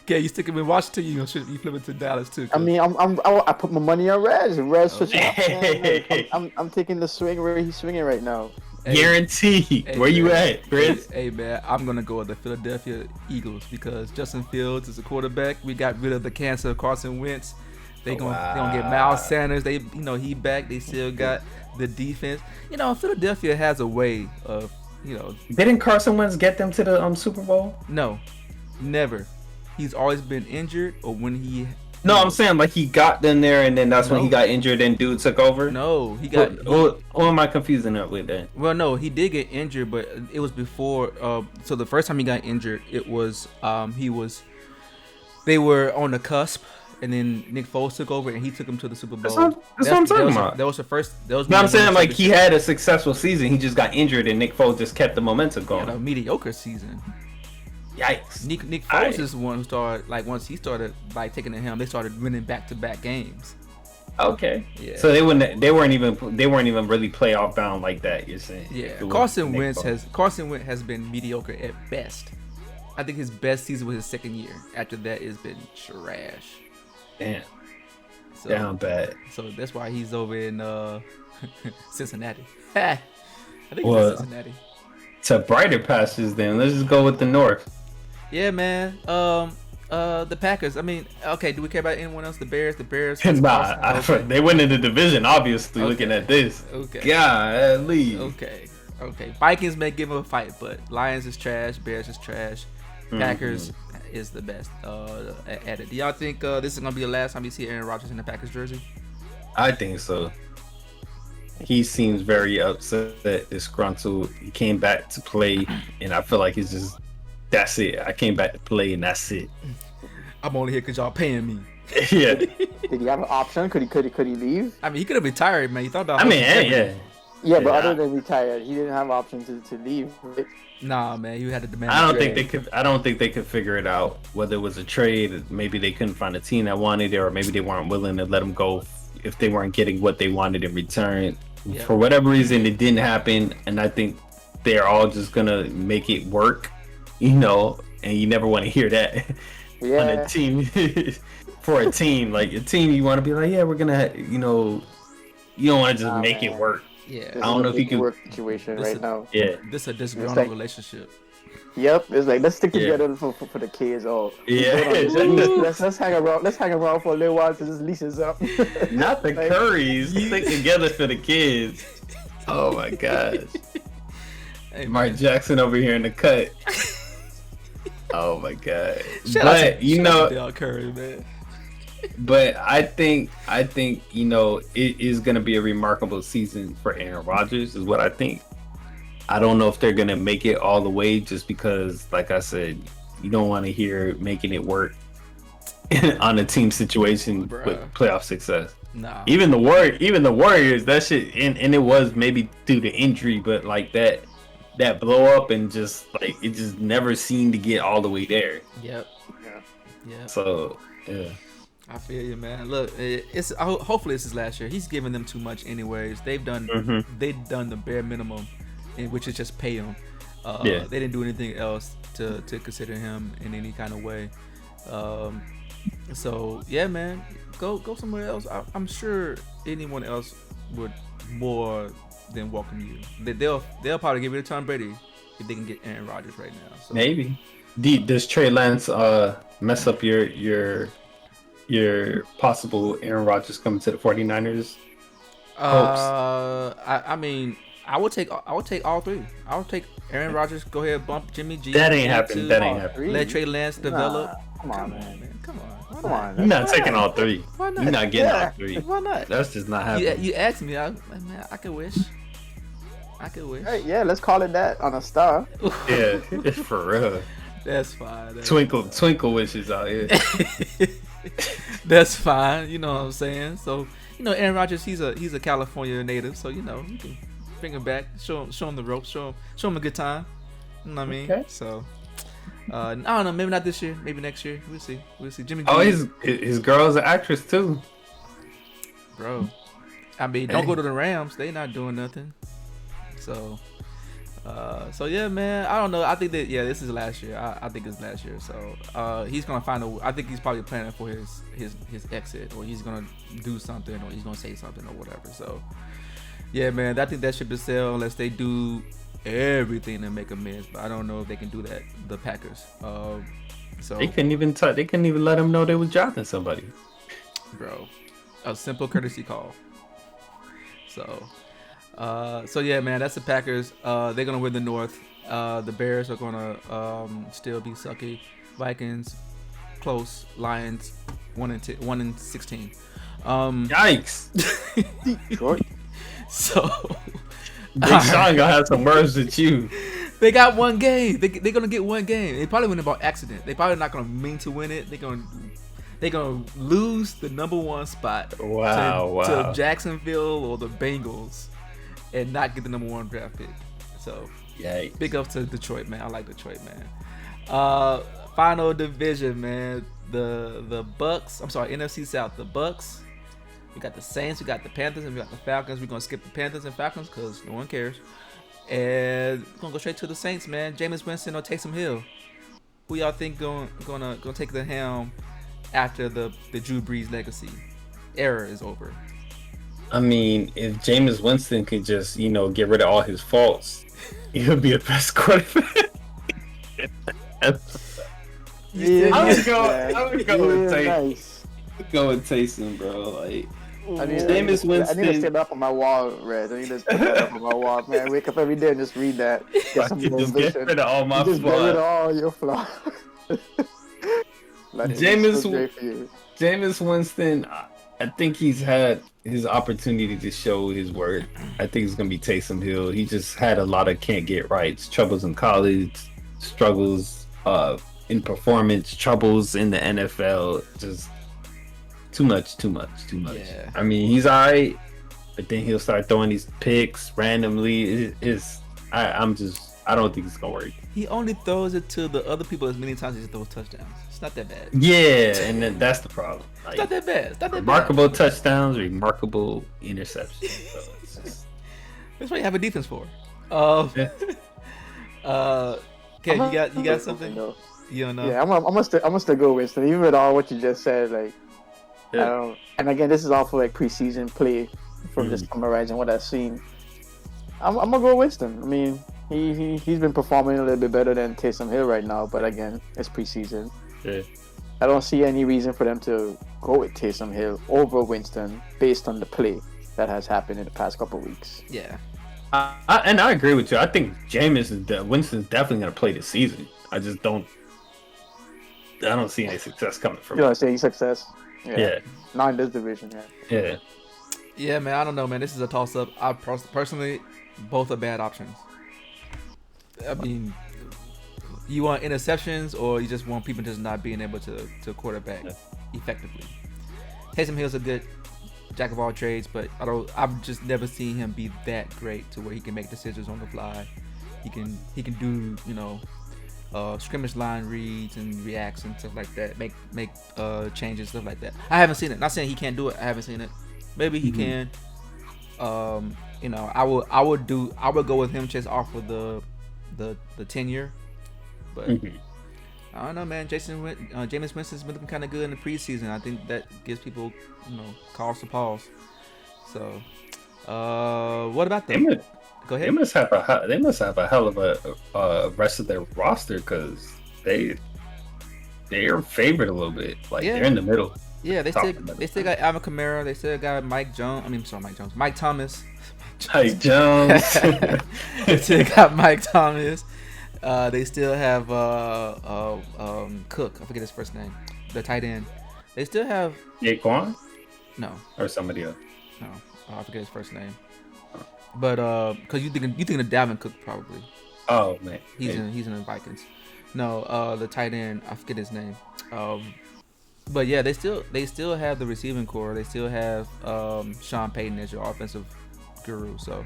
Okay, you sticking with Washington? You flip it to Dallas too? I mean, I put my money on Reds. Reds switching up. I'm taking the swing where he's swinging right now. Hey, Guarantee. Where you at, Chris? Hey man, I'm gonna go with the Philadelphia Eagles because Justin Fields is a quarterback. We got rid of the cancer of Carson Wentz. They gonna get Miles Sanders. He back. They still got the defense. Philadelphia has a way of Didn't Carson Wentz get them to the Super Bowl? No, never. He's always been injured or when he. No, I'm saying like he got them there and then that's when he got injured and dude took over. No, he got. Who am I confusing that with then? Well, no, he did get injured, but it was before. So the first time he got injured, it was they were on the cusp, and then Nick Foles took over and he took him to the Super Bowl. That's what I'm talking about. That was the first. No, I'm saying like he had a successful season. He just got injured and Nick Foles just kept the momentum going. He had a mediocre season. Yikes. Nick Foles is the one who started once he started taking the helm, they started winning back-to-back games. Okay. Yeah. So they weren't even really playoff bound like that. You're saying? Yeah. Carson Wentz has been mediocre at best. I think his best season was his second year. After that, it's been trash. Damn. So, Down bad. So that's why he's over in Cincinnati. I think he's in Cincinnati. To brighter pastures, then let's just go with the North. Yeah, man. The Packers. I mean, okay. Do we care about anyone else? The Bears. Nah, they win in the division. Obviously, looking at this. Okay. Golly. Okay. Vikings may give them a fight, but Lions is trash. Bears is trash. Packers is the best at it. Do y'all think this is gonna be the last time you see Aaron Rodgers in the Packers jersey? I think so. He seems very upset, disgruntled. He came back to play, and I feel like that's it. I came back to play, and that's it. I'm only here because y'all paying me. Yeah. Did he have an option? Could he leave? I mean, he could have retired, man. You thought about? Yeah, but other than retired, he didn't have option to leave. Right? Nah, man, you had to demand. I don't think they could figure it out. Whether it was a trade, maybe they couldn't find a team that wanted it, or maybe they weren't willing to let him go if they weren't getting what they wanted in return. Yeah. For whatever reason, it didn't happen, and I think they're all just gonna make it work, and you never want to hear that on a team. For a team, like a team, you want to be like, yeah, we're gonna, you don't want to just make it work. Yeah, I don't know if you can work situation right now. Yeah, this is a disgruntled relationship. Yep, it's like let's stick together for the kids. Let's hang around. Let's hang around for a little while till this lease is up. Not the Currys. Stick together for the kids. Oh my gosh. Hey, Lamar Jackson over here in the cut. Oh my god. Shout out to Curry, man. But I think it is gonna be a remarkable season for Aaron Rodgers. Is what I think. I don't know if they're going to make it all the way just because, like I said, you don't want to hear making it work on a team situation with playoff success. Nah. Even the Warriors, that shit, and it was maybe due to injury, but like that blow up and just like it just never seemed to get all the way there. Yep. Yeah. So, yeah. I feel you, man. Look, it's hopefully this is last year. He's giving them too much anyways. They've done the bare minimum. Which is just pay him. They didn't do anything else to consider him in any kind of way. So yeah, man, go somewhere else. I'm sure anyone else would more than welcome you. They'll probably give it to Tom Brady if they can get Aaron Rodgers right now. So. Maybe. Does Trey Lance mess up your possible Aaron Rodgers coming to the 49ers hopes? I mean. I would take all three. I would take Aaron Rodgers. Go ahead, bump Jimmy G. That ain't happening. Let Trey Lance develop. Come on, man. Come on. Come on. You're not taking all three. Why not? You're not getting all three. Why not? That's just not happening. You asked me. I could wish. Hey, yeah, let's call it that on a star. Yeah, it's for real. That's fine. Twinkle wishes out here. That's fine. You know what I'm saying? So, Aaron Rodgers, he's a California native, so you can bring him back, show him the ropes, show him a good time. You know what I mean? Okay. So, I don't know. Maybe not this year. Maybe next year. We'll see. Jimmy G. Oh, his girl's an actress too. Bro, I mean, don't go to the Rams. They not doing nothing. So, yeah, man. I don't know. I think that this is last year. I think it's last year. So, he's gonna I think he's probably planning for his exit, or he's gonna do something, or he's gonna say something, or whatever. So, yeah, man. I think that ship is sail unless they do everything to make amends. But I don't know if they can do that. The Packers. So they couldn't even let him know they was drafting somebody. Bro, a simple courtesy call. So yeah, man, that's the Packers. They're gonna win the North. The Bears are gonna still be sucky. Vikings, close. Lions, 1-16. Yikes! Detroit. So Big Sean gonna have some words with you. they got one game. They're gonna get one game. They probably win it by accident. They probably not gonna mean to win it. They're gonna lose the number 1 spot to Jacksonville or the Bengals, and not get the number 1 draft pick. So, yikes. Big up to Detroit, man. I like Detroit, man. Final division, man. The Bucks. I'm sorry, NFC South. The Bucks. We got the Saints. We got the Panthers, and we got the Falcons. We're gonna skip the Panthers and Falcons because no one cares. And we're gonna go straight to the Saints, man. Jameis Winston or Taysom Hill. Who y'all think gonna take the helm after the Drew Brees legacy era is over? I mean, if Jameis Winston could just, get rid of all his faults, he would be the best quarterback. I would go with Taysom, bro. Like, Jameis Winston. I need to stand up on my wall, Red. I need to put that up on my wall, man. Wake up every day and just read that. Get some just get rid of all my flaws. Get rid of all your flaws. Jameis Winston, I think he's had his opportunity to show his worth. I think it's gonna be Taysom Hill. He just had a lot of can't get rights, troubles in college, struggles in performance, troubles in the NFL. Just too much. Yeah. I mean, he's alright, but then he'll start throwing these picks randomly. I don't think it's gonna work. He only throws it to the other people as many times as he throws touchdowns. It's not that bad. Yeah, and then that's the problem. It's not that bad. Remarkable touchdowns, remarkable interceptions. So it's just... That's what you have a defense for. Okay, you got something? You don't know? Yeah, I'm gonna still go Winston, even with all what you just said. Like, yeah. And again, this is all for like preseason play from just summarizing what I've seen. I'm gonna go Winston. I mean, he's been performing a little bit better than Taysom Hill right now, but again, it's preseason. Yeah. I don't see any reason for them to go with Taysom Hill over Winston based on the play that has happened in the past couple of weeks. Yeah. And I agree with you. I think Winston's definitely going to play this season. I don't see any success coming from him. You know, saying success? Yeah. Not in this division, Yeah. Yeah, man, I don't know, man. This is a toss-up. I personally, both are bad options. I mean, you want interceptions or you just want people just not being able to quarterback effectively. Taysom Hill's a good jack of all trades, but I've just never seen him be that great to where he can make decisions on the fly. He can do, scrimmage line reads and reacts and stuff like that. Make changes, stuff like that. I haven't seen it. Not saying he can't do it. I haven't seen it. Maybe he can. I would go with him just off of the tenure. But I don't know, man. Jameis Winston's been looking kind of good in the preseason. I think that gives people, cause to pause. So, what about them? Go ahead. They must have a hell of a rest of their roster because they are favored a little bit. Like they're in the middle. Yeah, they still got Alvin Kamara. They still got Mike Thomas. Mike Jones. They still got Mike Thomas. They still have Cook. I forget his first name. The tight end. They still have Yaquan? No. Or somebody else? No, I forget his first name. But because you thinking of Dalvin Cook probably. Oh man, he's in the Vikings. No, the tight end. I forget his name. But yeah, they still have the receiving core. They still have Sean Payton as your offensive guru. So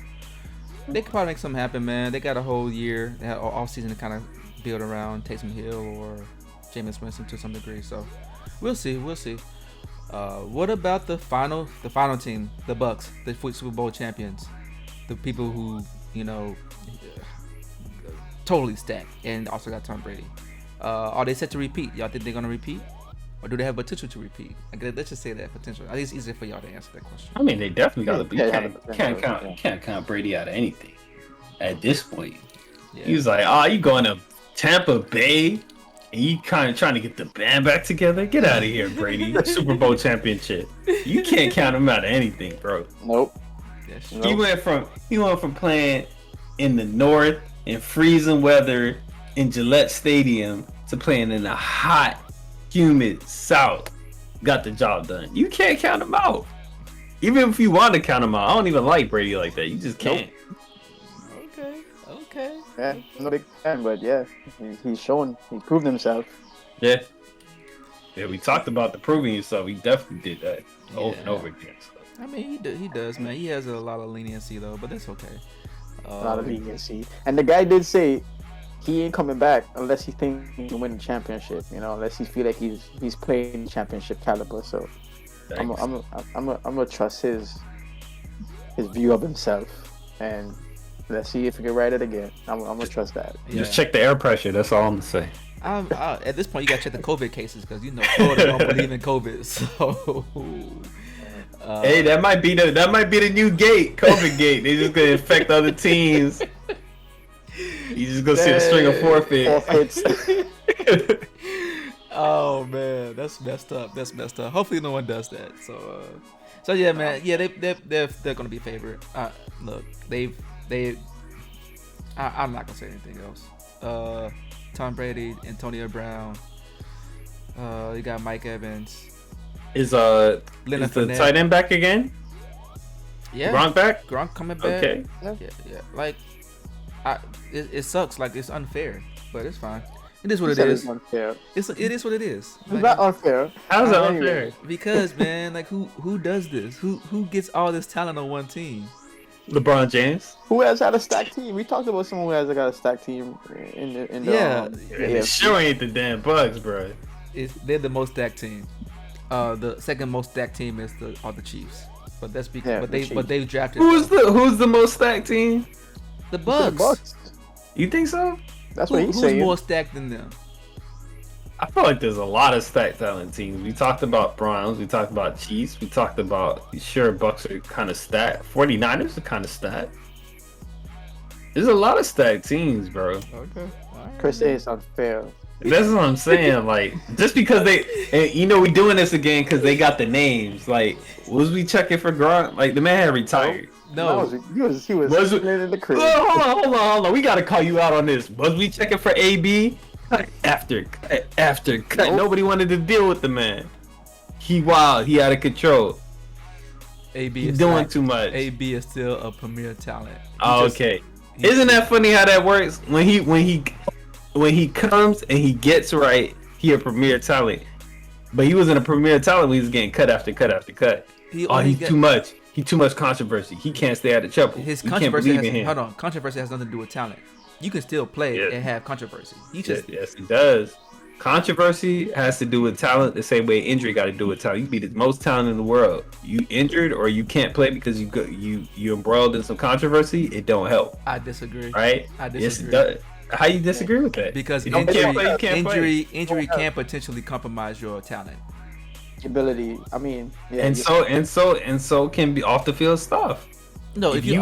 they could probably make something happen, man. They got a whole year, they had off season to kind of build around Taysom Hill or Jameis Winston to some degree. So we'll see. What about the final team, the Bucks, the Super Bowl champions, the people who totally stacked and also got Tom Brady? Are they set to repeat? Y'all think they're gonna repeat, or do they have potential to repeat? Let's just say that potential. I think it's easier for y'all to answer that question. I mean, they definitely got to be. You can't count Brady out of anything at this point. Yeah. He was like, "Oh, you going to Tampa Bay? And you kind of trying to get the band back together? Get out of here, Brady! Super Bowl championship. You can't count him out of anything, bro. Nope. He went from playing in the north in freezing weather in Gillette Stadium to playing in the hot, humid south. Got the job done. You can't count him out. Even if you want to count him out, I don't even like Brady like that. You just can't. Okay. Yeah, I'm not a big fan, but yeah, he's proved himself. Yeah. Yeah, we talked about the proving yourself. He definitely did that over and over again. So. I mean, he does, man. He has a lot of leniency though, but that's okay. A lot of leniency. And the guy did say he ain't coming back unless he thinks he can win the championship. Unless he feel like he's playing championship caliber. So I'm gonna trust his view of himself, and let's see if he can write it again. I'm gonna trust that. Yeah. Just check the air pressure. That's all I'm gonna say. At this point, you gotta check the COVID cases because Florida don't believe in COVID. So, hey, that might be the new gate, COVID gate. They just gonna infect other teams. You just gonna see a string of forfeits. Oh man, that's messed up. Hopefully, no one does that. So yeah, man. Yeah, they're gonna be favored. Look, I'm not gonna say anything else. Tom Brady, Antonio Brown. You got Mike Evans. Is the Fournette. tight end back again? Yeah. Gronk back? Gronk coming back. Okay. Yeah. Like, it sucks. Like, it's unfair, but it's fine. It is what it is. Unfair. It is what it is. It's not unfair. How's that unfair? Because man, like who does this? Who gets all this talent on one team? LeBron James. Who has had a stacked team? We talked about someone who has got a stacked team in the It sure ain't the damn Bugs, bro. They're the most stacked team. The second most stacked team are the Chiefs. But that's because but they've drafted. Who's the most stacked team? The Bucks. You think so? That's what he's saying. Who's more stacked than them? I feel like there's a lot of stacked talent teams. We talked about Browns. We talked about Chiefs. We talked about Bucks are kind of stacked. 49ers are kind of stacked. There's a lot of stacked teams, bro. Okay. All right. Chris says it's unfair. That's what I'm saying. Like, just because we doing this again because they got the names. Like, was we checking for Gronk? Like, the man had retired. No, he was playing in the crib. Hold on. We gotta call you out on this. Was we checking for AB? After cut. Nope. Nobody wanted to deal with the man. He wild. He out of control. AB is doing too much. AB is still a premier talent. Okay. Isn't that funny how that works? When he comes and he gets right, he a premier talent. But he wasn't a premier talent when he was getting cut after cut after cut. He's too much. He too much controversy. He can't stay out of trouble. His controversy controversy has nothing to do with talent. You can still play and have controversy. Yes, it does. Controversy has to do with talent the same way injury got to do with talent. You be the most talented in the world. You injured or you can't play because you embroiled in some controversy. It don't help. I disagree. Right? I disagree. Yes, it does. How you disagree with that? Because injury can potentially compromise your talent. Ability. I mean, yeah. And so can be off the field stuff. No, if you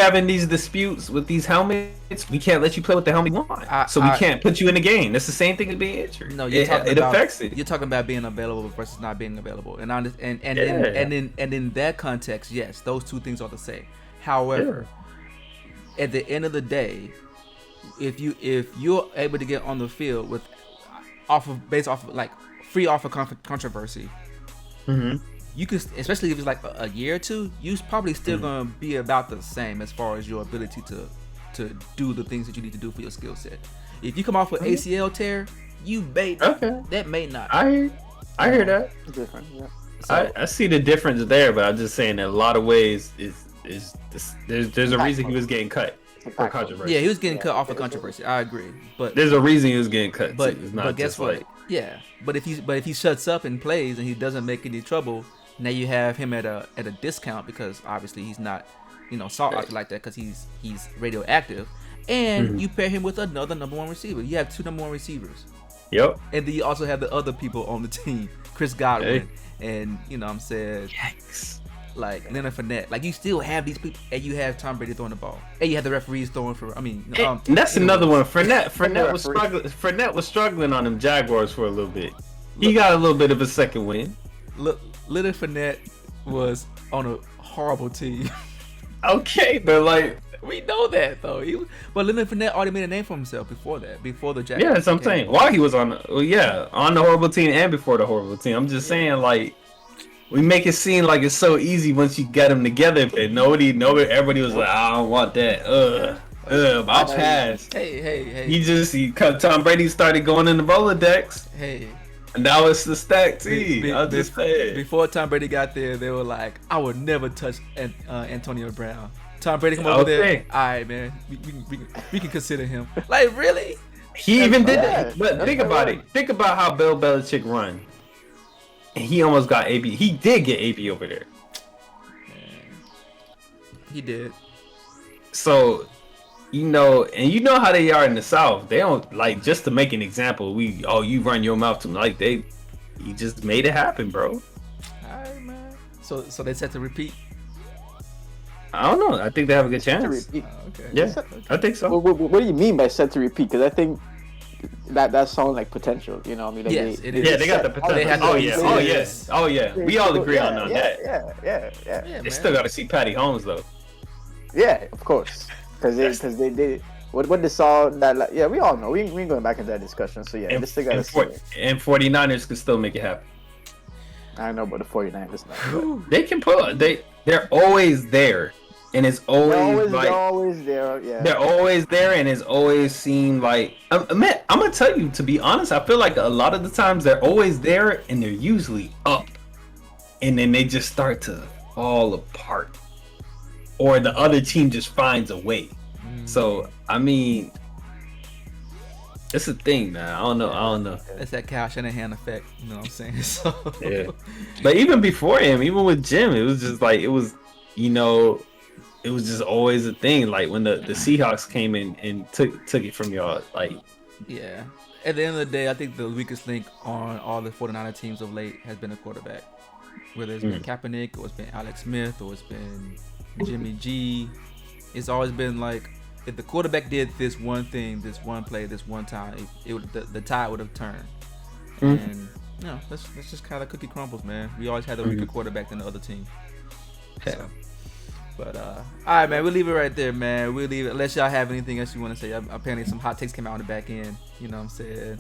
having these disputes with these helmets, we can't let you play with the helmet you want. So we can't put you in the game. That's the same thing as being injured. No, it affects it. You're talking about being available versus not being available, and in that context, yes, those two things are the same. However, at the end of the day, if you're able to get on the field with based off of free off of controversy. Mm-hmm. You could, especially if it's like a year or two, you're probably still gonna be about the same as far as your ability to do the things that you need to do for your skill set. If you come off with ACL tear, that may not. I hear that. It's different. Yeah. So, I see the difference there, but I'm just saying that a lot of ways there's a reason he was getting cut for controversy. yeah, he was getting cut off of controversy. I agree, but There's a reason he was getting cut. but It's not but guess just what? like Yeah, but if he shuts up and plays and he doesn't make any trouble, now you have him at a discount because obviously he's not sought after like that because he's radioactive, and you pair him with another number one receiver. You have two number one receivers. Yep. And then you also have the other people on the team, Chris Godwin, and what I'm saying, Yikes. like Leonard Fournette. Like you still have these people, and you have Tom Brady throwing the ball, and you have the referees throwing for. And that's another one. Fournette was struggling on them Jaguars for a little bit. He got a little bit of a second win. Look, Leonard Fournette was on a horrible team. Okay, but like We know that though. But Leonard Fournette already made a name for himself before that, before the Jaguars. yeah, that's what I'm saying. While he was on the horrible team and before the horrible team, I'm just saying like we make it seem like it's so easy once you get them together, but everybody was like, I don't want that. I'll pass. Hey. Tom Brady started going in the Rolodex. Hey. And that was the stack team. I just saying. Before Tom Brady got there, they were like, I would never touch Antonio Brown. Tom Brady come over there. All right, man. We can consider him. Like, really? He even did that. But think about it. Think about how Bill Belichick run. And he almost got AB. He did get AB over there. He did. So, and you know how they are in the South. They don't like, just to make an example. You run your mouth to them. Like he just made it happen, bro. All right, man. So they set to repeat. I don't know. I think they have a good chance. Okay. Yeah, I think so. What do you mean by set to repeat? Because I think that sounds like potential. You know, I mean, like yes, it is. Yeah, they got the potential. Oh yeah. We all agree on that. Yeah. They still got to see Patty Holmes though. Yeah, of course. Because they what they saw that we all know. We ain't going back into that discussion. So yeah, they still got to see it. And 49ers can still make it happen. I know about the 49ers now. They can pull. They're always there. And it's always they're always there, yeah. They're always there, and it's always seemed like man, I'm gonna tell you, to be honest, I feel like a lot of the times they're always there, and they're usually up, and then they just start to fall apart, or the other team just finds a way. So I mean, it's a thing, man. I don't know. It's that Kyle Shanahan effect. You know what I'm saying? So yeah. But even before him, even with Jim, it was just like it was just always a thing. Like when the Seahawks came in and took it from y'all. Like, yeah. At the end of the day, I think the weakest link on all the 49er teams of late has been a quarterback. Whether it's been Kaepernick, or it's been Alex Smith, or it's been Jimmy G. It's always been like, if the quarterback did this one thing, this one play, this one time, the tide would have turned. And that's just kind of cookie crumbles, man. We always had a weaker quarterback than the other team. So. But all right, man, we'll leave it right there, man. We'll leave it unless y'all have anything else you want to say. Apparently, some hot takes came out on the back end. You know what I'm saying?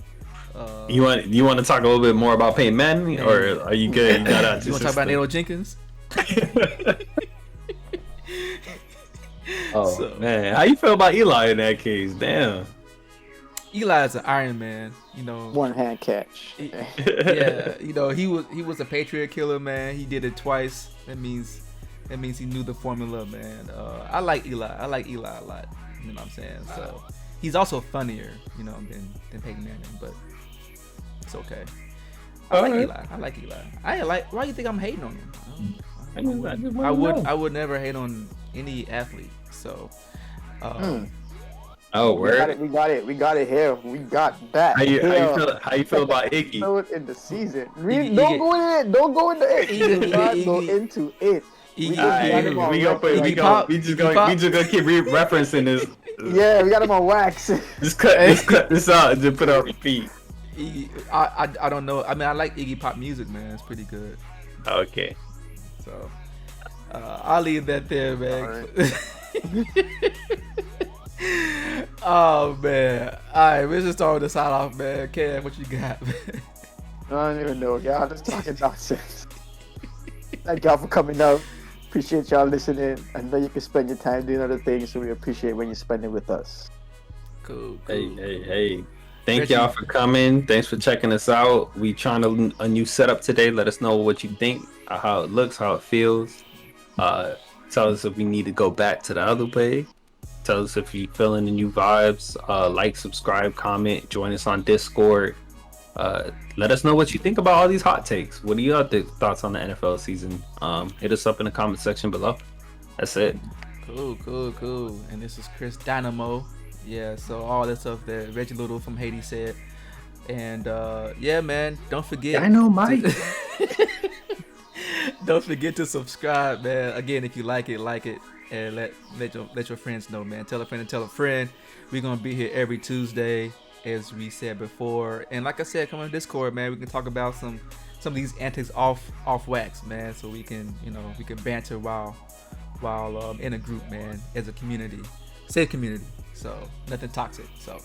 You want to talk a little bit more about Peyton Manning, or are you good? You want to talk about Nato Jenkins? Man, how you feel about Eli in that case? Damn. Eli is an Iron Man. One hand catch. Yeah, he was a Patriot killer, man. He did it twice. That means he knew the formula, man. I like Eli. I like Eli a lot. You know what I'm saying? So he's also funnier, than Peyton Manning, but it's okay. I like Eli. Why do you think I'm hating on him? I would never hate on any athlete. So. Oh, word. We got it here. We got that. How you feel about Iggy? Know it in the season. Don't go into it. Do not go into it. We just gonna keep referencing this. Yeah, we got him on wax. Just cut this out and just put it on repeat. I don't know. I mean, I like Iggy Pop music, man. It's pretty good. Okay. So I'll leave that there, man. Oh man. Alright, let's just start with the side off, man. Cam, what you got, man? I don't even know, y'all. Just talking nonsense. Thank y'all for coming out. Appreciate y'all listening. I know you can spend your time doing other things, so we appreciate when you spend it with us. Cool. Hey. Thank y'all for coming. Thanks for checking us out. We trying a new setup today. Let us know what you think, how it looks, how it feels. Tell us if we need to go back to the other way. Tell us if you're feeling the new vibes. Like, subscribe, comment, join us on Discord. Let us know what you think about all these hot takes. What are your thoughts on the NFL season? Hit us up in the comment section below. That's it. Cool. And this is Chris Dynamo. Yeah, so all that stuff that Reggie Little from Haiti said. And yeah, man, don't forget. Dynamite. Don't forget to subscribe, man. Again, if you like it, and let your friends know, man. Tell a friend and tell a friend. We're gonna be here every Tuesday, as we said before. And like I said, come on Discord, man. We can talk about some of these antics off wax, man. So we can banter while in a group, man, as a community, safe community. So nothing toxic. So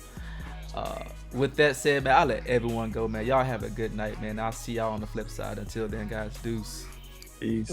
with that said, man, I'll let everyone go, man. Y'all have a good night, man. I'll see y'all on the flip side. Until then, guys, deuce. Peace.